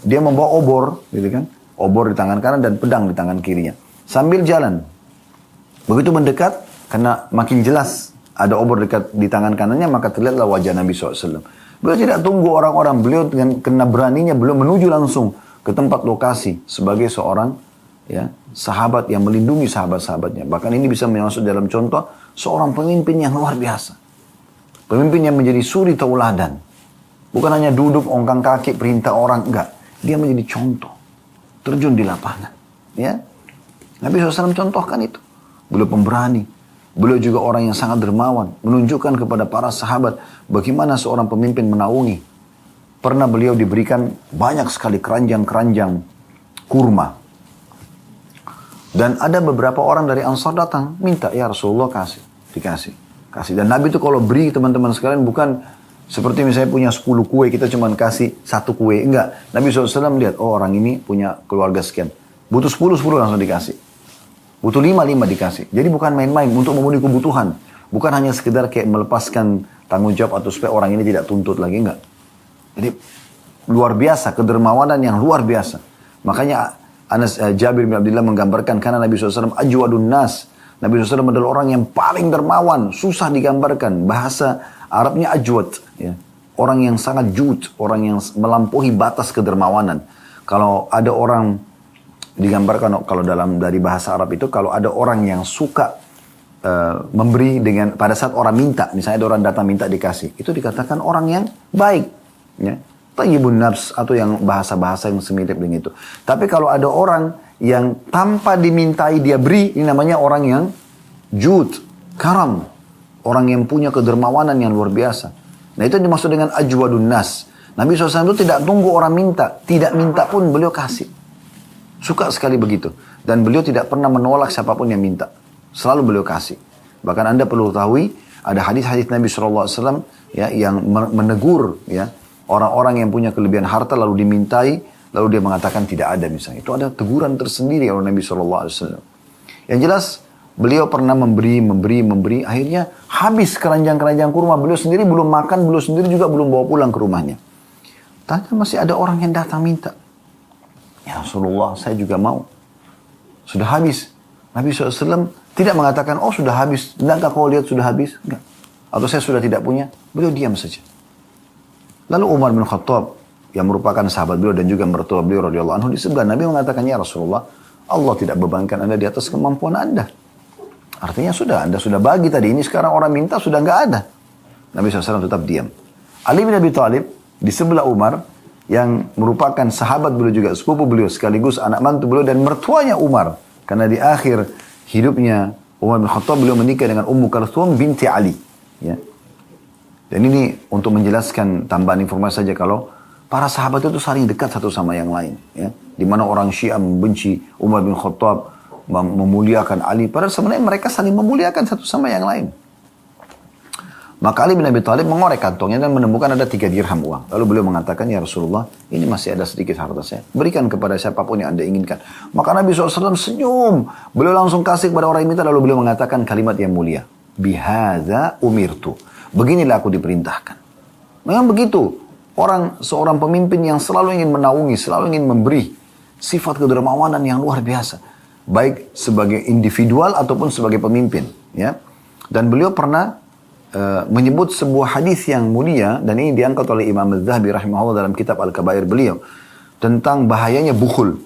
Dia membawa obor, gitu kan? Obor di tangan kanan dan pedang di tangan kirinya. Sambil jalan. Begitu mendekat, karena makin jelas ada obor dekat di tangan kanannya, maka terlihatlah wajah Nabi SAW. Beliau tidak tunggu orang-orang, beliau dengan kena beraninya, beliau menuju langsung ke tempat lokasi sebagai seorang ya sahabat yang melindungi sahabat-sahabatnya. Bahkan ini bisa masuk dalam contoh seorang pemimpin yang luar biasa. Pemimpin yang menjadi suri tauladan. Bukan hanya duduk, ongkang kaki, perintah orang, enggak. Dia menjadi contoh. Terjun di lapangan. Ya. Nabi SAW contohkan itu. Beliau pemberani. Beliau juga orang yang sangat dermawan. Menunjukkan kepada para sahabat bagaimana seorang pemimpin menaungi. Pernah beliau diberikan banyak sekali keranjang-keranjang kurma. Dan ada beberapa orang dari Ansar datang. Minta, ya Rasulullah kasih. Dikasih. Kasih. Dan Nabi itu kalau beri teman-teman sekalian bukan seperti misalnya punya 10 kue, kita cuma kasih 1 kue. Enggak. Nabi SAW lihat, oh orang ini punya keluarga sekian. Butuh 10 langsung dikasih. Butuh 5 dikasih. Jadi bukan main-main untuk memenuhi kebutuhan. Bukan hanya sekedar kayak melepaskan tanggung jawab atau supaya orang ini tidak tuntut lagi. Enggak. Jadi luar biasa. Kedermawanan yang luar biasa. Makanya Jabir bin Abdullah menggambarkan karena Nabi SAW ajwadun nas. Nabi SAW adalah orang yang paling dermawan. Susah digambarkan. Bahasa Arabnya ajwad. Ya. Orang yang sangat jud. Orang yang melampaui batas kedermawanan. Kalau ada orang digambarkan kalau dari bahasa Arab itu kalau ada orang yang suka memberi dengan pada saat orang minta, misalnya ada orang datang minta dikasih, itu dikatakan orang yang baik, ya, tayyibun nafs atau yang bahasa-bahasa yang semirip dengan itu. Tapi kalau ada orang yang tanpa dimintai dia beri, ini namanya orang yang jud, karam, orang yang punya kedermawanan yang luar biasa. Nah itu dimaksud dengan ajwadun nas. Nabi SAW itu tidak tunggu orang minta, tidak minta pun beliau kasih. Suka sekali begitu. Dan beliau tidak pernah menolak siapapun yang minta. Selalu beliau kasih. Bahkan Anda perlu ketahui, ada hadis-hadis Nabi SAW ya, yang menegur ya, orang-orang yang punya kelebihan harta lalu dimintai, lalu dia mengatakan tidak ada misalnya. Itu ada teguran tersendiri oleh Nabi SAW. Yang jelas, beliau pernah memberi, akhirnya habis keranjang-keranjang kurma. Beliau sendiri belum makan, beliau sendiri juga belum bawa pulang ke rumahnya. Tanya masih ada orang yang datang minta. Ya Rasulullah, saya juga mau. Sudah habis. Nabi SAW tidak mengatakan, oh sudah habis. Enggak kau lihat sudah habis? Enggak. Atau saya sudah tidak punya. Beliau diam saja. Lalu Umar bin Khattab, yang merupakan sahabat beliau dan juga mertua beliau radhiyallahu anhu, di sebelah Nabi mengatakan, ya Rasulullah, Allah tidak bebankan Anda di atas kemampuan Anda. Artinya Anda sudah bagi tadi. Ini sekarang orang minta sudah enggak ada. Nabi SAW tetap diam. Ali bin Abi Thalib, di sebelah Umar, yang merupakan sahabat beliau juga, sepupu beliau, sekaligus anak mantu beliau dan mertuanya Umar. Karena di akhir hidupnya Umar bin Khattab beliau menikah dengan Ummu Kalthum binti Ali. Ya. Dan ini untuk menjelaskan tambahan informasi saja kalau para sahabat itu saling dekat satu sama yang lain. Ya. Di mana orang Syiah membenci Umar bin Khattab, memuliakan Ali. Padahal sebenarnya mereka saling memuliakan satu sama yang lain. Maka Ali bin Abi Thalib mengorek kantongnya dan menemukan ada 3 dirham uang. Lalu beliau mengatakan, ya Rasulullah, ini masih ada sedikit harta saya. Berikan kepada siapapun yang Anda inginkan. Maka Nabi SAW senyum. Beliau langsung kasih kepada orang yang minta. Lalu beliau mengatakan kalimat yang mulia. Bihadza umirtu. Beginilah aku diperintahkan. Memang begitu. Seorang pemimpin yang selalu ingin menaungi, selalu ingin memberi. Sifat kedermawanan yang luar biasa. Baik sebagai individual ataupun sebagai pemimpin. Ya. Dan beliau pernah menyebut sebuah hadis yang mulia dan ini diangkat oleh Imam Az-Zahabi rahimahullah dalam kitab Al-Kabair beliau tentang bahayanya bukhul,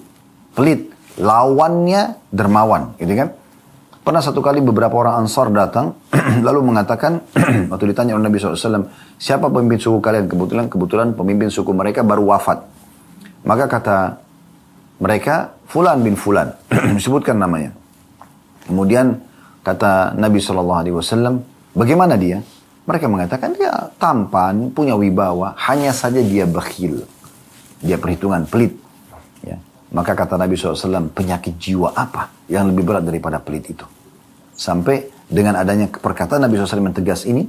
pelit, lawannya dermawan, gitu kan? Pernah satu kali beberapa orang Ansar datang lalu mengatakan waktu ditanya oleh Nabi SAW, siapa pemimpin suku kalian? Kebetulan pemimpin suku mereka baru wafat. Maka kata mereka Fulan bin Fulan, disebutkan namanya. Kemudian kata Nabi SAW, bagaimana dia? Mereka mengatakan dia tampan, punya wibawa, hanya saja dia bakhil. Dia perhitungan pelit. Ya. Maka kata Nabi SAW, penyakit jiwa apa yang lebih berat daripada pelit itu? Sampai dengan adanya perkataan Nabi SAW yang tegas ini,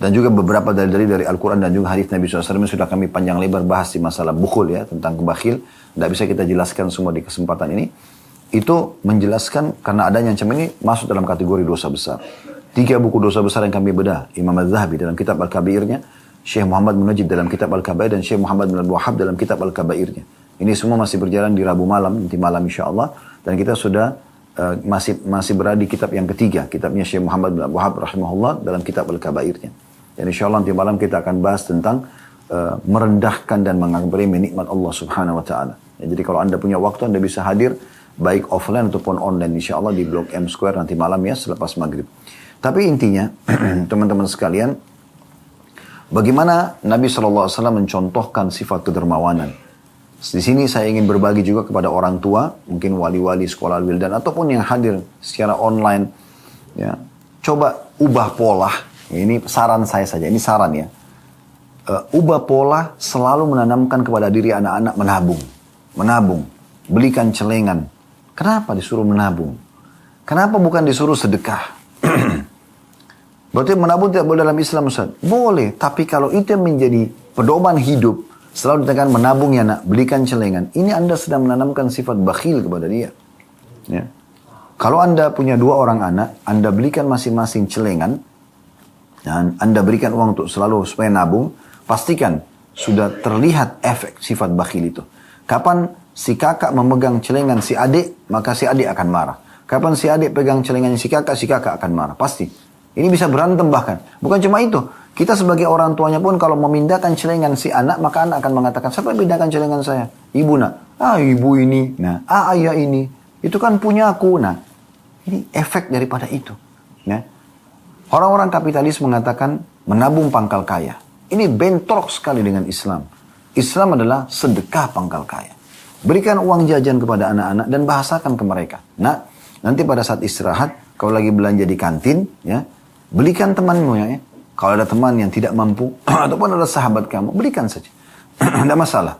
dan juga beberapa dari Al-Quran dan juga hadis Nabi SAW sudah kami panjang lebar bahas di masalah bukhul ya, tentang kebakhil. Tidak bisa kita jelaskan semua di kesempatan ini. Itu menjelaskan karena adanya ancaman ini masuk dalam kategori dosa besar. 3 buku dosa besar yang kami bedah. Imam Az-Zahabi dalam kitab Al-Kabairnya, Syekh Muhammad bin Najib dalam kitab Al-Kabair, dan Syekh Muhammad bin Al-Wahhab dalam kitab Al-Kabairnya. Ini semua masih berjalan di Rabu malam, nanti malam insyaAllah. Dan kita sudah masih berada di kitab yang ketiga. Kitabnya Syekh Muhammad bin Al-Wahhab rahimahullah dalam kitab Al-Kabairnya. Dan insyaAllah nanti malam kita akan bahas tentang merendahkan dan mengagumi nikmat Allah subhanahu wa ta'ala. Ya, jadi kalau anda punya waktu, anda bisa hadir baik offline ataupun online insyaAllah di Blok M Square nanti malam ya selepas maghrib. Tapi intinya teman-teman sekalian, bagaimana Nabi SAW mencontohkan sifat kedermawanan. Di sini saya ingin berbagi juga kepada orang tua, mungkin wali-wali sekolah Al-Wildan ataupun yang hadir secara online. Ya, coba ubah pola. Ini saran saya saja, ini saran ya. Ubah pola selalu menanamkan kepada diri anak-anak menabung, belikan celengan. Kenapa disuruh menabung? Kenapa bukan disuruh sedekah? Berarti menabung tidak boleh dalam Islam, Ustaz? Boleh, tapi kalau itu menjadi pedoman hidup, selalu ditekan menabung ya nak, belikan celengan. Ini anda sedang menanamkan sifat bakhil kepada dia. Ya. Kalau anda punya 2 orang anak, anda belikan masing-masing celengan, dan anda berikan uang untuk selalu supaya nabung, pastikan sudah terlihat efek sifat bakhil itu. Kapan si kakak memegang celengan si adik, maka si adik akan marah. Kapan si adik pegang celengan si kakak akan marah. Pasti. Ini bisa berantem bahkan. Bukan cuma itu. Kita sebagai orang tuanya pun kalau memindahkan celengan si anak, maka anak akan mengatakan, siapa yang pindahkan celengan saya? Ibu nak. Ibu ini. Nah, ayah ini. Itu kan punya aku. Nah, ini efek daripada itu. Ya. Orang-orang kapitalis mengatakan menabung pangkal kaya. Ini bentrok sekali dengan Islam. Islam adalah sedekah pangkal kaya. Berikan uang jajan kepada anak-anak dan bahasakan ke mereka. Nah, nanti pada saat istirahat, kalau lagi belanja di kantin, ya, belikan temanmu ya. Kalau ada teman yang tidak mampu, ataupun ada sahabat kamu, berikan saja. Tidak masalah.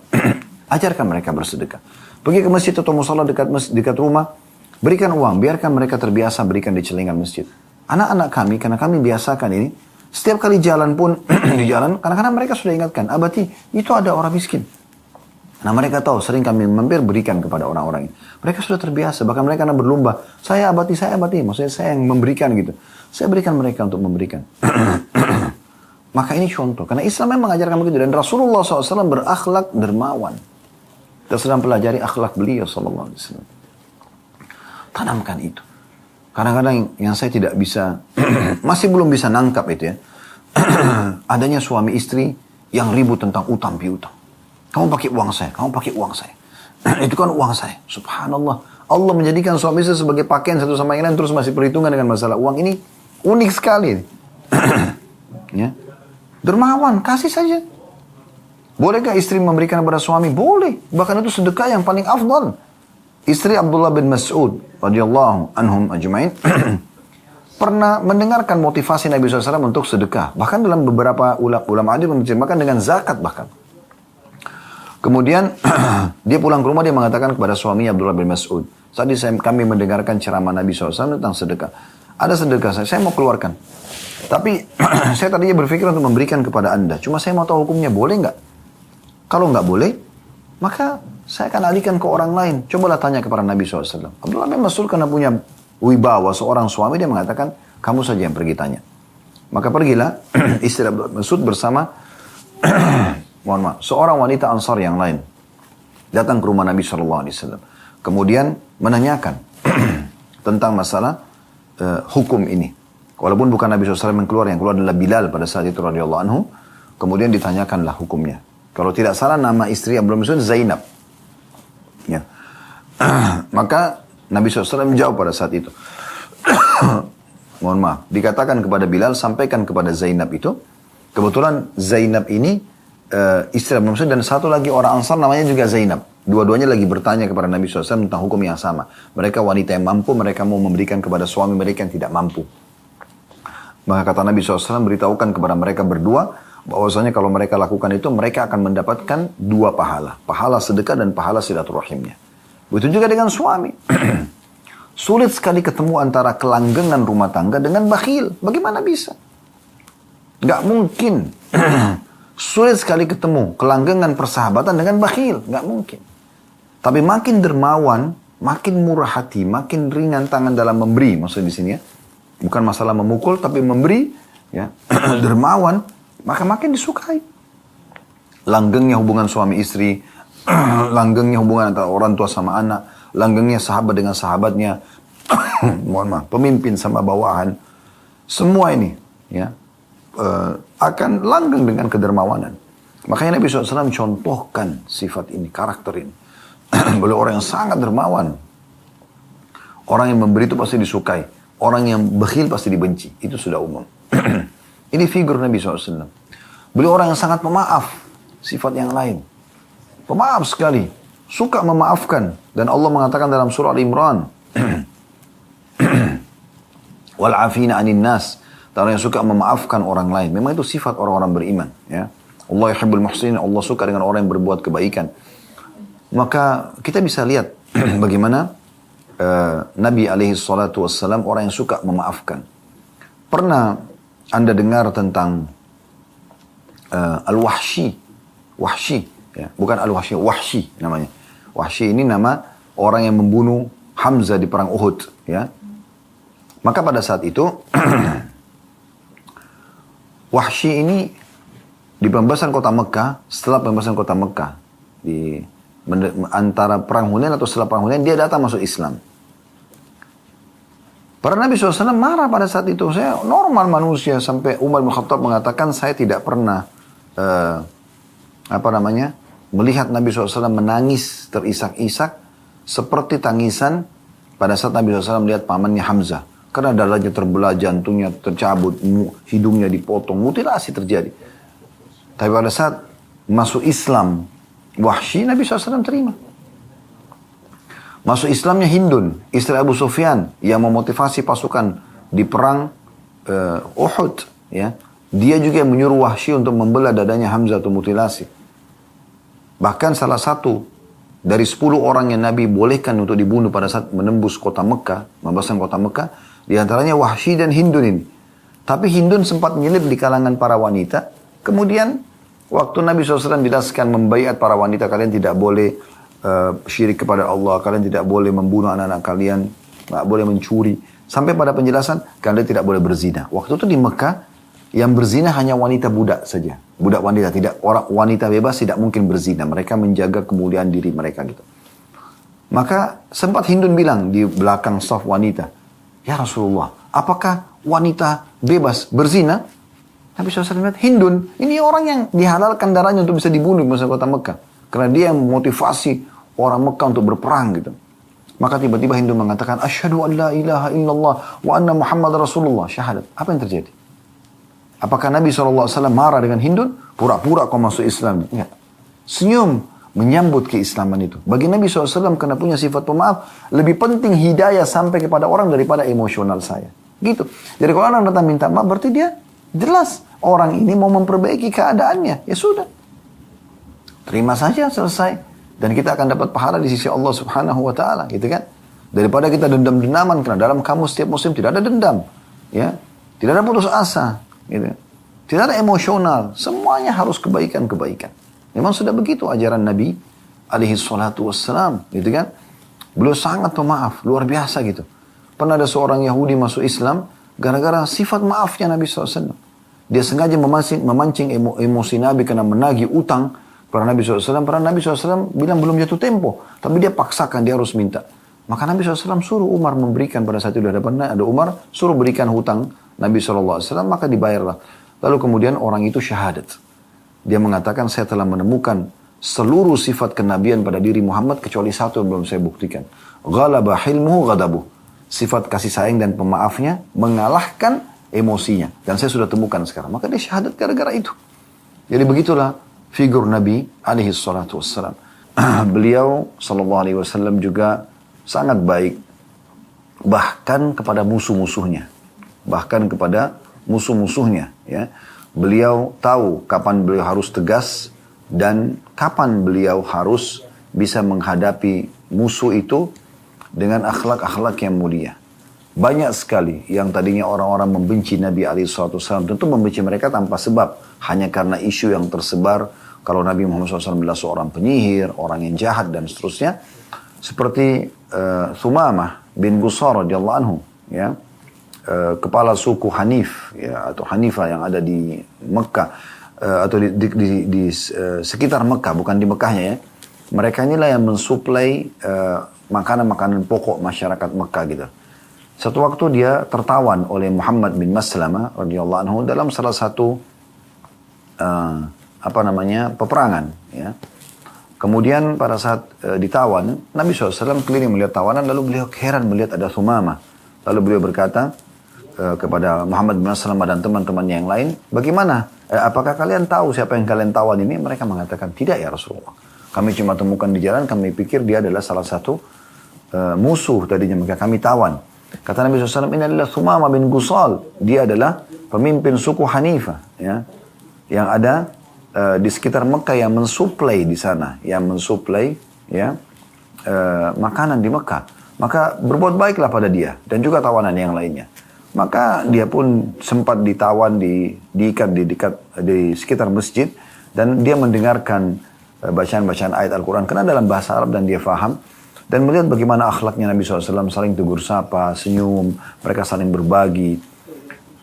Ajarkan mereka bersedekah. Pergi ke masjid atau musola dekat rumah, berikan uang. Biarkan mereka terbiasa berikan di celengan masjid. Anak-anak kami, karena kami biasakan ini, setiap kali jalan pun, di jalan, kadang-kadang mereka sudah ingatkan, abati, itu ada orang miskin. Nah mereka tahu, sering kami mampir berikan kepada orang-orang ini. Mereka sudah terbiasa, bahkan mereka berlumba. Saya abati, maksudnya saya yang memberikan gitu. Saya berikan mereka untuk memberikan. Maka ini contoh, karena Islam memang mengajarkan begitu. Dan Rasulullah SAW berakhlak dermawan. Kita sedang pelajari akhlak beliau SAW. Tanamkan itu. Kadang-kadang yang saya tidak bisa, masih belum bisa nangkap itu ya. Adanya suami istri yang ribut tentang utang piutang. Kamu pakai uang saya, kamu pakai uang saya. Itu kan uang saya. Subhanallah. Allah menjadikan suami istri sebagai pakaian satu sama yang lain, terus masih perhitungan dengan masalah uang. Ini unik sekali. Ya. Dermawan, kasih saja. Bolehkah istri memberikan kepada suami? Boleh. Bahkan itu sedekah yang paling afdal. Istri Abdullah bin Mas'ud radhiyallahu anhum ajma'in pernah mendengarkan motivasi Nabi SAW untuk sedekah. Bahkan dalam beberapa ulama hadis menceritakan dengan zakat bahkan. Kemudian dia pulang ke rumah, dia mengatakan kepada suaminya Abdullah bin Mas'ud, tadi kami mendengarkan ceramah Nabi SAW tentang sedekah. Ada sedekah saya mau keluarkan. Tapi saya tadinya berpikir untuk memberikan kepada anda. Cuma saya mau tahu hukumnya, boleh nggak? Kalau nggak boleh, maka saya akan alihkan ke orang lain. Cobalah tanya kepada Nabi SAW. Abdullah bin Mas'ud karena punya wibawa seorang suami, dia mengatakan, kamu saja yang pergi tanya. Maka pergilah istri Abdullah bin Mas'ud bersama seorang wanita Ansar yang lain. Datang ke rumah Nabi SAW. Kemudian menanyakan tentang masalah hukum ini. Walaupun bukan Nabi SAW yang keluar adalah Bilal pada saat itu radhiyallahu anhu. Kemudian ditanyakanlah hukumnya. Kalau tidak salah nama istri Abdullah bin Mas'ud Zainab. Ya. Maka Nabi SAW menjawab pada saat itu. Mohon maaf. Dikatakan kepada Bilal, sampaikan kepada Zainab itu. Kebetulan Zainab ini istri Abdullah bin Mas'ud dan satu lagi orang Ansar namanya juga Zainab. Dua-duanya lagi bertanya kepada Nabi SAW tentang hukum yang sama. Mereka wanita yang mampu, mereka mau memberikan kepada suami mereka yang tidak mampu. Maka kata Nabi SAW beritahukan kepada mereka berdua, bahwasanya kalau mereka lakukan itu, mereka akan mendapatkan 2 pahala. Pahala sedekah dan pahala silaturahimnya. Begitu juga dengan suami. Sulit sekali ketemu antara kelanggengan rumah tangga dengan bakhil. Bagaimana bisa? Nggak mungkin. Sulit sekali ketemu kelanggengan persahabatan dengan bakhil. Nggak mungkin. Tapi makin dermawan, makin murah hati, makin ringan tangan dalam memberi. Maksudnya di sini ya. Bukan masalah memukul, tapi memberi. Ya, dermawan, maka makin disukai. Langgengnya hubungan suami istri, langgengnya hubungan antara orang tua sama anak, langgengnya sahabat dengan sahabatnya, mohon maaf, pemimpin sama bawahan, semua ini ya akan langgeng dengan kedermawanan. Makanya Nabi SAW contohkan sifat ini, karakter ini. Beliau orang yang sangat dermawan. Orang yang memberi itu pasti disukai. Orang yang bakhil pasti dibenci. Itu sudah umum. Ini figur Nabi SAW. Beliau orang yang sangat pemaaf. Sifat yang lain. Pemaaf sekali. Suka memaafkan. Dan Allah mengatakan dalam surah Al-Imran. Wal'afina anin nas. Orang yang suka memaafkan orang lain. Memang itu sifat orang-orang beriman. Ya. Allah yuhibbul muhsinin. Allah suka dengan orang yang berbuat kebaikan. Maka kita bisa lihat bagaimana Nabi SAW orang yang suka memaafkan. Pernah Anda dengar tentang Al-Wahsy? Wahsy, ya. Bukan Al-Wahsy, Wahsy namanya. Wahsy ini nama orang yang membunuh Hamzah di perang Uhud. Ya. Maka pada saat itu, Wahsy ini di pembebasan kota Mekah, setelah pembebasan kota Mekah, antara perang Hunain atau setelah perang Hunain, dia datang masuk Islam. Para Nabi SAW marah pada saat itu. Saya normal manusia, sampai Umar bin Khattab mengatakan saya tidak pernah melihat Nabi SAW menangis terisak-isak seperti tangisan pada saat Nabi SAW melihat pamannya Hamzah. Karena dadanya terbelah, jantungnya tercabut, hidungnya dipotong, mutilasi terjadi. Tapi pada saat masuk Islam Wahsy, Nabi SAW terima. Masuk Islamnya Hindun, istri Abu Sufyan yang memotivasi pasukan di perang Uhud. Ya. Dia juga yang menyuruh Wahsy untuk membelah dadanya Hamzah atau mutilasi. Bahkan salah satu dari 10 orang yang Nabi bolehkan untuk dibunuh pada saat menembus kota Mekah, membebaskan kota Mekah, di antaranya Wahsy dan Hindun ini. Tapi Hindun sempat menyelip di kalangan para wanita. Kemudian waktu Nabi SAW jelaskan membaiat para wanita, kalian tidak boleh syirik kepada Allah, kalian tidak boleh membunuh anak-anak kalian, tidak boleh mencuri. Sampai pada penjelasan, kalian tidak boleh berzina. Waktu itu di Mekah, yang berzina hanya wanita budak saja. Budak wanita, tidak orang wanita bebas tidak mungkin berzina. Mereka menjaga kemuliaan diri mereka gitu. Maka sempat Hindun bilang di belakang saf wanita, ya Rasulullah, apakah wanita bebas berzina? Nabi SAW bilang, Hindun, ini orang yang dihalalkan darahnya untuk bisa dibunuh di masa kota Mekah. Karena dia yang memotivasi orang Mekah untuk berperang gitu. Maka tiba-tiba Hindun mengatakan, Asyhadu an la ilaha illallah wa anna Muhammad Rasulullah. Syahadat. Apa yang terjadi? Apakah Nabi SAW marah dengan Hindun? Pura-pura kau masuk Islam. Enggak. Senyum menyambut keislaman itu. Bagi Nabi SAW karena punya sifat pemaaf, lebih penting hidayah sampai kepada orang daripada emosional saya. Gitu. Jadi kalau orang datang minta maaf, berarti dia jelas orang ini mau memperbaiki keadaannya. Ya sudah. Terima saja, selesai. Dan kita akan dapat pahala di sisi Allah Subhanahu wa Ta'ala, gitu kan? Daripada kita dendam-dendaman, karena dalam kamus setiap muslim tidak ada dendam, ya, tidak ada putus asa, gitu. Tidak ada emosional, semuanya harus kebaikan-kebaikan. Memang sudah begitu ajaran Nabi alaihi salatu wassalam, gitu kan? Beliau sangat pemaaf, luar biasa gitu. Pernah ada seorang Yahudi masuk Islam gara-gara sifat maafnya Nabi SAW. Dia sengaja memancing emosi Nabi karena menagih utang para Nabi SAW. Para Nabi SAW bilang belum jatuh tempo, tapi dia paksakan, dia harus minta. Maka Nabi SAW suruh Umar memberikan. Pada saat itu ada Umar, suruh berikan hutang Nabi SAW, maka dibayarlah. Lalu kemudian orang itu syahadat. Dia mengatakan, saya telah menemukan seluruh sifat kenabian pada diri Muhammad, kecuali satu yang belum saya buktikan. Ghalaba hilmuhu ghadabuh. Sifat kasih sayang dan pemaafnya mengalahkan emosinya. Dan saya sudah temukan sekarang. Maka dia syahadat gara-gara itu. Jadi begitulah figur Nabi alaihi salatu wassalam. Beliau sallallahu alaihi wasallam juga sangat baik. Bahkan kepada musuh-musuhnya. Ya. Beliau tahu kapan beliau harus tegas dan kapan beliau harus bisa menghadapi musuh itu dengan akhlak-akhlak yang mulia. Banyak sekali yang tadinya orang-orang membenci Nabi SAW, tentu membenci mereka tanpa sebab, hanya karena isu yang tersebar kalau Nabi Muhammad SAW adalah seorang penyihir, orang yang jahat dan seterusnya. Seperti Thumamah bin Busar radhiyallahu anhu, ya, kepala suku Hanif, ya, atau Hanifah yang ada di Mekah, atau di sekitar Mekah, bukan di Mekahnya ya. Mereka inilah yang mensuplai makanan-makanan pokok masyarakat Mekah gitu. Satu waktu dia tertawan oleh Muhammad bin Maslamah radhiyallahu anhu dalam salah satu peperangan, ya. Kemudian pada saat ditawan, Nabi SAW keliling melihat tawanan, lalu beliau heran melihat ada Thumamah. Lalu beliau berkata kepada Muhammad bin Maslamah dan teman-temannya yang lain, bagaimana? Apakah kalian tahu siapa yang kalian tawan ini? Mereka mengatakan, tidak ya Rasulullah. Kami cuma temukan di jalan, kami pikir dia adalah salah satu musuh tadinya, maka kami tawan. Kata Nabi SAW, ini adalah Thumamah bin Gusal. Dia adalah pemimpin suku Hanifah, ya, yang ada di sekitar Mekah, yang mensuplai di sana, yang mensuplai, ya, makanan di Mekah. Maka berbuat baiklah pada dia dan juga tawanan yang lainnya. Maka dia pun sempat ditawan, diikat di sekitar masjid, dan dia mendengarkan bacaan-bacaan ayat Al-Quran karena dalam bahasa Arab dan dia faham, dan melihat bagaimana akhlaknya Nabi SAW, saling tegur sapa, senyum, mereka saling berbagi.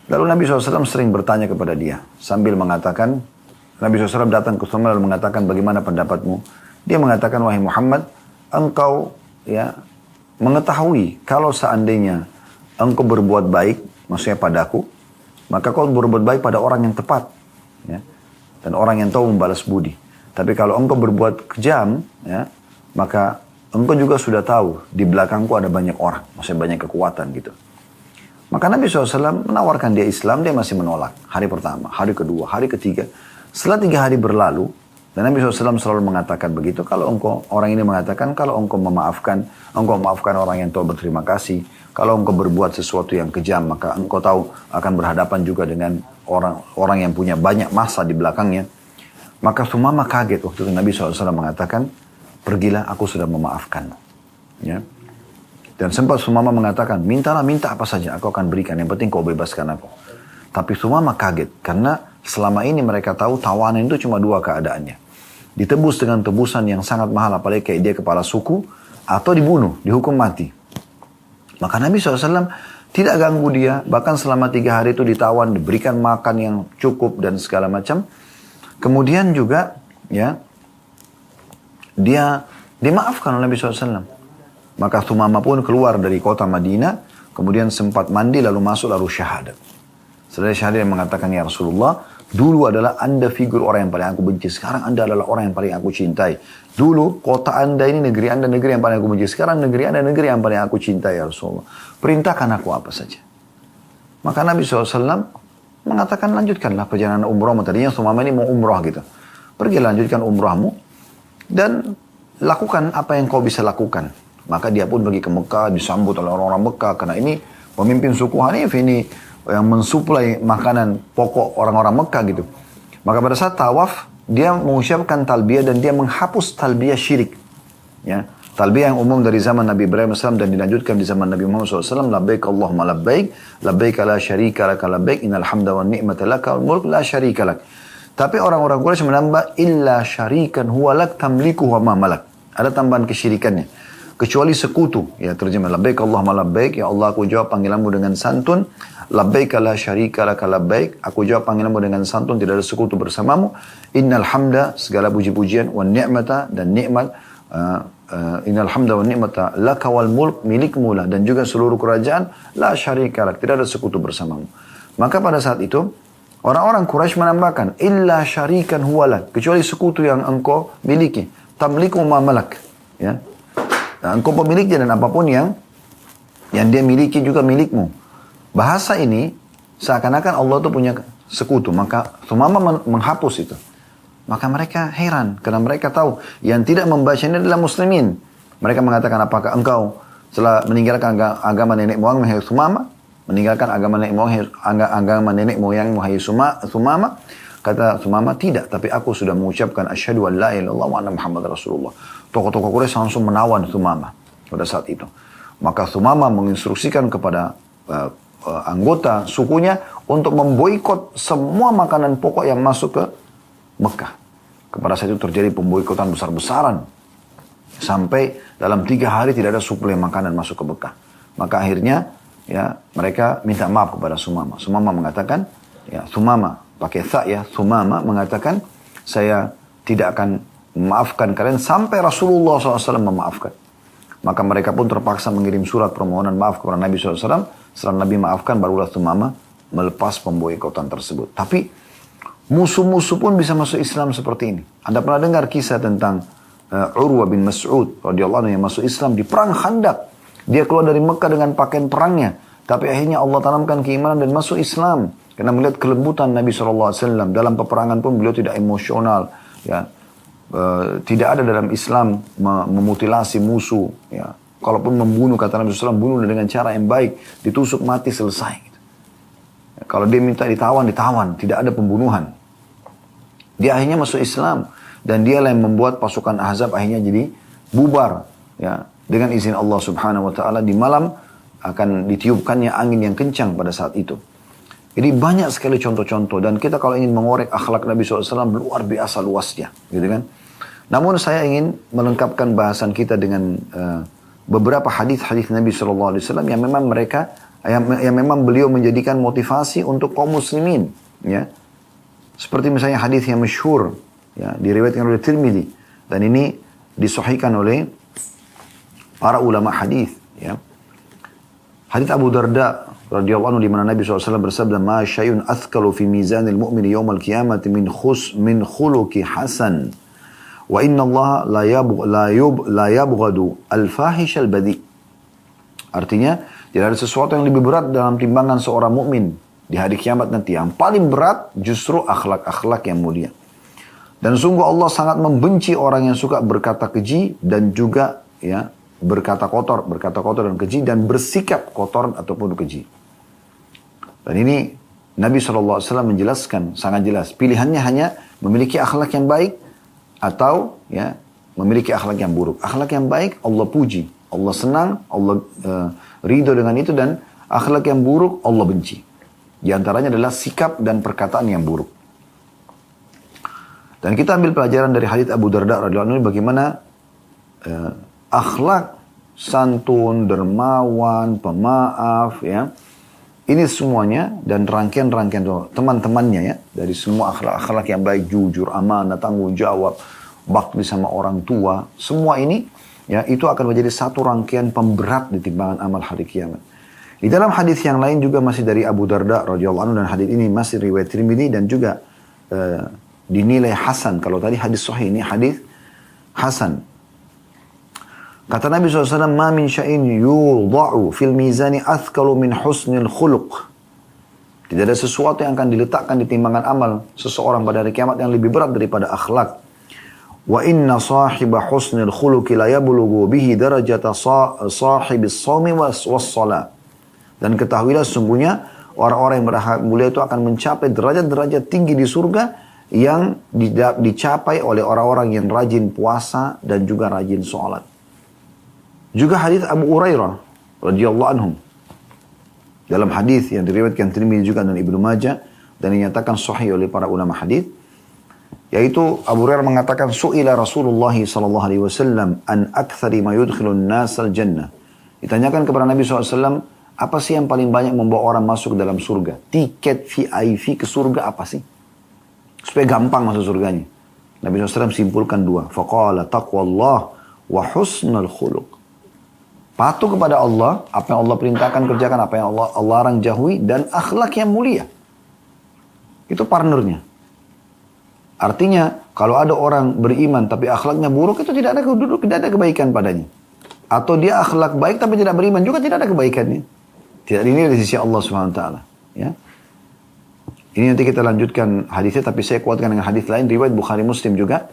Lalu Nabi SAW sering bertanya kepada dia sambil mengatakan, Nabi SAW datang ke Thumamah lalu mengatakan, bagaimana pendapatmu? Dia mengatakan, wahai Muhammad, engkau, ya, mengetahui kalau seandainya engkau berbuat baik, maksudnya padaku, maka kau berbuat baik pada orang yang tepat, ya, dan orang yang tahu membalas budi. Tapi kalau engkau berbuat kejam, ya, maka engkau juga sudah tahu di belakangku ada banyak orang, maksudnya banyak kekuatan gitu. Maka Nabi SAW menawarkan dia Islam, dia masih menolak. Hari pertama, hari kedua, hari ketiga. Setelah 3 hari berlalu, dan Nabi SAW selalu mengatakan begitu, kalau engkau, orang ini mengatakan, kalau engkau memaafkan orang yang tahu berterima kasih. Kalau engkau berbuat sesuatu yang kejam, maka engkau tahu akan berhadapan juga dengan orang yang punya banyak massa di belakangnya. Maka Thumamah kaget waktu itu Nabi SAW mengatakan, pergilah, aku sudah memaafkanmu. Ya. Dan sempat Thumamah mengatakan, minta apa saja, aku akan berikan, yang penting kau bebaskan aku. Tapi Thumamah kaget, karena selama ini mereka tahu tawanan itu cuma 2 keadaannya. Ditebus dengan tebusan yang sangat mahal, apalagi kayak dia kepala suku, atau dibunuh, dihukum mati. Maka Nabi SAW tidak ganggu dia, bahkan selama 3 hari itu ditawan, diberikan makan yang cukup dan segala macam. Kemudian juga, ya, dia dimaafkan oleh Nabi SAW. Maka Thumamah pun keluar dari kota Madinah, kemudian sempat mandi, lalu masuk, lalu syahadat. Setelah syahadat yang mengatakan, ya Rasulullah, dulu adalah anda figur orang yang paling aku benci, sekarang anda adalah orang yang paling aku cintai. Dulu kota anda ini, negeri anda negeri yang paling aku benci, sekarang negeri anda negeri yang paling aku cintai ya Rasulullah. Perintahkan aku apa saja. Maka Nabi SAW mengatakan, lanjutkanlah perjalanan umrahmu. Tadinya Thumamah ini mau umrah gitu. Pergi lanjutkan umrahmu dan lakukan apa yang kau bisa lakukan. Maka dia pun pergi ke Mekah, disambut oleh orang-orang Mekah, karena ini pemimpin suku Hanif ini yang mensuplai makanan pokok orang-orang Mekah gitu. Maka pada saat tawaf, dia mengucapkan talbiyah dan dia menghapus talbiyah syirik. Ya. Talbiyah yang umum dari zaman Nabi Ibrahim AS dan dilanjutkan di zaman Nabi Muhammad SAW. Labbaik Allahumma labbaik, labbaik la syarika laka labbaik, innal hamda wa ni'mata laka wal mulk la syarika lak. Tapi orang-orang Quraisy menambah, illa syarikan huwa lak tamliku wa ma malak. Ada tambahan kesyirikannya. Kecuali sekutu, ya terjemah labbaik Allahumma labbaik, ya Allah aku jawab panggilanmu dengan santun, labbaik la syarika laka labbaik, aku jawab panggilanmu dengan santun, tidak ada sekutu bersamamu, innal hamda, segala puji-pujian, wa ni'mata, dan nikmat, innal hamda wa ni'mata laka wal mulk, milikmu lah, dan juga seluruh kerajaan, la syarika lak, tidak ada sekutu bersamamu. Maka pada saat itu, orang-orang Quraisy menambahkan, illa syarikan huwalak, kecuali sekutu yang engkau miliki, tamliku ma malak, ya. Nah, engkau pemiliknya dan apapun yang dia miliki juga milikmu. Bahasa ini seakan-akan Allah itu punya sekutu. Maka Thumamah menghapus itu. Maka mereka heran karena mereka tahu yang tidak membaca ini adalah muslimin. Mereka mengatakan, apakah engkau setelah meninggalkan agama nenek moyang Thumamah? meninggalkan agama nenek moyangmu, hai Sumama? Kata Sumama, tidak, tapi aku sudah mengucapkan asyhadu an la ilaha illallah wa anna Muhammad Rasulullah. Tokoh-tokoh Quraisy langsung menawan Sumama pada saat itu. Maka Sumama menginstruksikan kepada anggota sukunya untuk memboikot semua makanan pokok yang masuk ke Mekah. Kepada saat itu terjadi pemboikotan besar-besaran. Sampai dalam 3 hari tidak ada suplai makanan masuk ke Mekah. Maka akhirnya ya mereka minta maaf kepada Sumama. Sumama mengatakan, ya Sumama, pakai tha ya, Sumama mengatakan, saya tidak akan memaafkan kalian sampai Rasulullah SAW memaafkan. Maka mereka pun terpaksa mengirim surat permohonan maaf kepada Nabi SAW. Setelah Nabi maafkan, barulah Sumama melepas pemboikotan tersebut. Tapi musuh-musuh pun bisa masuk Islam seperti ini. Anda pernah dengar kisah tentang Urwa bin Mas'ud radhiyallahu anhu yang masuk Islam di perang Khandaq. Dia keluar dari Mekah dengan pakaian perangnya, tapi akhirnya Allah tanamkan keimanan dan masuk Islam karena melihat kelembutan Nabi SAW. Dalam peperangan pun beliau tidak emosional, ya. Tidak ada dalam Islam memutilasi musuh, ya. Kalaupun membunuh, kata Nabi SAW, bunuh dengan cara yang baik, ditusuk mati selesai. Gitu. Ya, kalau dia minta ditawan, tidak ada pembunuhan. Dia akhirnya masuk Islam. Dan dialah yang membuat pasukan Ahzab akhirnya jadi bubar. Ya, dengan izin Allah Subhanahu Wa Taala di malam akan ditiupkannya angin yang kencang pada saat itu. Jadi banyak sekali contoh-contoh. Dan kita kalau ingin mengorek akhlak Nabi SAW luar biasa luasnya. Gitu kan? Namun saya ingin melengkapkan bahasan kita dengan beberapa hadis-hadis Nabi SAW yang memang yang memang beliau menjadikan motivasi untuk kaum muslimin. Ya. Seperti misalnya hadis yang masyhur, ya, diriwayatkan oleh Tirmidzi dan ini disahihkan oleh para ulama hadis, ya. Hadis Abu Darda radhiyallahu anhu di mana Nabi SAW bersabda, "Ma syai'un athqalu fi mizanil mu'min yaumil qiyamati min khuluqi hasan. Wa inna Allah la yabghadu al-fahish al-badi." Artinya, tidak ada sesuatu yang lebih berat dalam timbangan seorang mukmin di hari kiamat nanti. Yang paling berat justru akhlak-akhlak yang mulia. Dan sungguh Allah sangat membenci orang yang suka berkata keji dan juga ya berkata kotor dan keji dan bersikap kotor ataupun keji. Dan ini Nabi SAW menjelaskan sangat jelas. Pilihannya hanya memiliki akhlak yang baik atau ya memiliki akhlak yang buruk. Akhlak yang baik Allah puji, Allah senang, Allah ridho dengan itu, dan akhlak yang buruk Allah benci. Di antaranya adalah sikap dan perkataan yang buruk. Dan kita ambil pelajaran dari hadits Abu Darda radhiyallahu anhu bagaimana akhlak santun, dermawan, pemaaf, ya. Ini semuanya dan rangkaian-rangkaian teman-temannya ya, dari semua akhlak-akhlak yang baik, jujur, amanah, tanggung jawab, bakti sama orang tua, semua ini ya itu akan menjadi satu rangkaian pemberat di timbangan amal hari kiamat. Di dalam hadis yang lain juga masih dari Abu Darda radhiyallahu anhu, dan hadis ini masih riwayat Tirmidzi dan juga dinilai hasan. Kalau tadi hadis sahih, ini hadis hasan. Kata Nabi SAW, "Ma min syai'in yudha'u fil mizani athqalu min husnil khuluq." Tidak ada sesuatu yang akan diletakkan di timbangan amal seseorang pada hari kiamat yang lebih berat daripada akhlak. Wa inna sahiba husnil khuluqi la yablughu bihi darajata sahibis shaumi was shalah. Dan ketahuilah sungguhnya orang-orang yang berakhlak mulia itu akan mencapai derajat-derajat tinggi di surga yang dicapai oleh orang-orang yang rajin puasa dan juga rajin sholat. Juga hadis Abu Hurairah radhiyallahu anhu. Dalam hadis yang diriwayatkan Tirmidzi juga dan Ibnu Majah dan dinyatakan sahih oleh para ulama hadis, yaitu Abu Hurairah mengatakan, "Su'ila Rasulullah sallallahu alaihi wasallam an aktsari ma yudkhilun nas al-jannah." Ditanyakan kepada Nabi SAW, apa sih yang paling banyak membawa orang masuk dalam surga? Tiket VIP ke surga apa sih? Supaya gampang masuk surganya. Nabi SAW simpulkan dua. Faqala taqwallah wa husnul khuluq. Patuh kepada Allah, apa yang Allah perintahkan kerjakan, apa yang Allah larang jauhi, dan akhlak yang mulia. Itu partnernya. Artinya, kalau ada orang beriman tapi akhlaknya buruk, itu tidak ada kebaikan padanya. Atau dia akhlak baik tapi tidak beriman, juga tidak ada kebaikannya. Tidak dinilai di sisi Allah SWT. Ya. Ini nanti kita lanjutkan hadisnya, tapi saya kuatkan dengan hadis lain, riwayat Bukhari Muslim juga.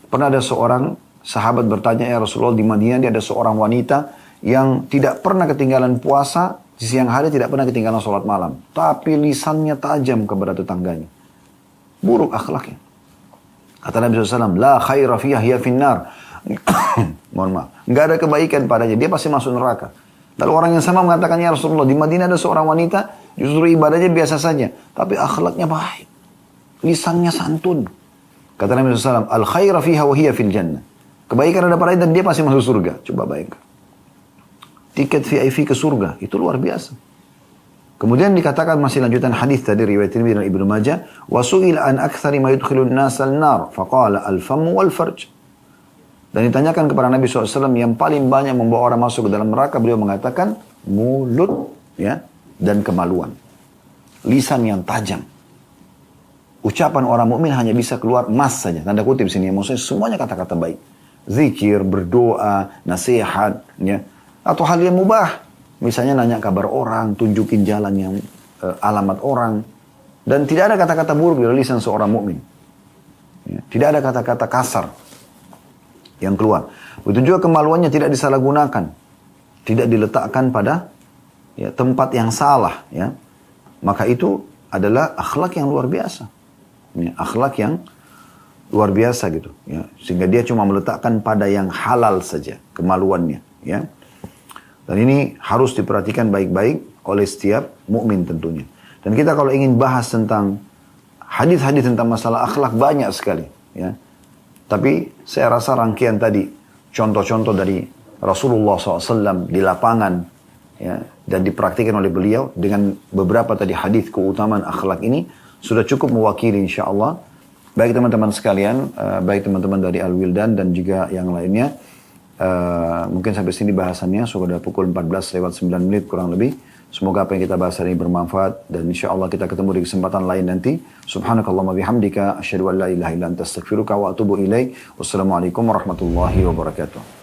Pernah ada seorang sahabat bertanya, "Ya Rasulullah, di Madinah dia ada seorang wanita yang tidak pernah ketinggalan puasa Di siang hari tidak pernah ketinggalan sholat malam. Tapi lisannya tajam kepada tetangganya. Buruk akhlaknya. Kata Nabi SAW, la khaira fiha hiya finnar. Mohon maaf. Nggak ada kebaikan padanya. Dia pasti masuk neraka. Lalu orang yang sama mengatakan, ya Rasulullah, di Madinah ada seorang wanita, justru ibadahnya biasa saja. Tapi akhlaknya baik. Lisannya santun. Kata Nabi SAW, al khaira fiha wa hiya fil jannah. Kebaikan ada padanya dan dia pasti masuk surga. Coba bayangkan. Tiket VIP ke surga. Itu luar biasa. Kemudian dikatakan masih lanjutan hadis tadi riwayat Tirmidzi dan Ibnu Majah, wa su'ila an aktsari ma yudkhilun nas al-nar, faqala al-famu wal farj. Dan ditanyakan kepada Nabi SAW yang paling banyak membawa orang masuk ke dalam neraka, beliau mengatakan mulut, ya, dan kemaluan. Lisan yang tajam. Ucapan orang mukmin hanya bisa keluar mas saja, tanda kutip sini, maksudnya semuanya kata-kata baik. Zikir, berdoa, nasihat, ya, atau hal yang mubah. Misalnya nanya kabar orang, tunjukin jalan yang alamat orang. Dan tidak ada kata-kata buruk dari lisan seorang mukmin. Ya, tidak ada kata-kata kasar yang keluar. Begitu juga kemaluannya tidak disalahgunakan. Tidak diletakkan pada, ya, tempat yang salah. Ya. Maka itu adalah akhlak yang luar biasa. Ya, akhlak yang luar biasa gitu. Ya. Sehingga dia cuma meletakkan pada yang halal saja kemaluannya. Ya. Dan ini harus diperhatikan baik-baik oleh setiap mukmin tentunya. Dan kita kalau ingin bahas tentang hadis-hadis tentang masalah akhlak banyak sekali. Ya. Tapi saya rasa rangkaian tadi, contoh-contoh dari Rasulullah SAW di lapangan, ya, dan dipraktikkan oleh beliau dengan beberapa tadi hadis keutamaan akhlak ini, sudah cukup mewakili insya Allah. Baik teman-teman sekalian, baik teman-teman dari Al-Wildan dan juga yang lainnya. Mungkin sampai sini bahasannya, sudah pukul 14:09 kurang lebih. Semoga apa yang kita bahas hari ini bermanfaat dan insya Allah kita ketemu di kesempatan lain nanti. Subhanakallahumma bihamdika asyhadu an la ilaha illa anta astaghfiruka wa atubu ilaik. Wassalamualaikum warahmatullahi wabarakatuh.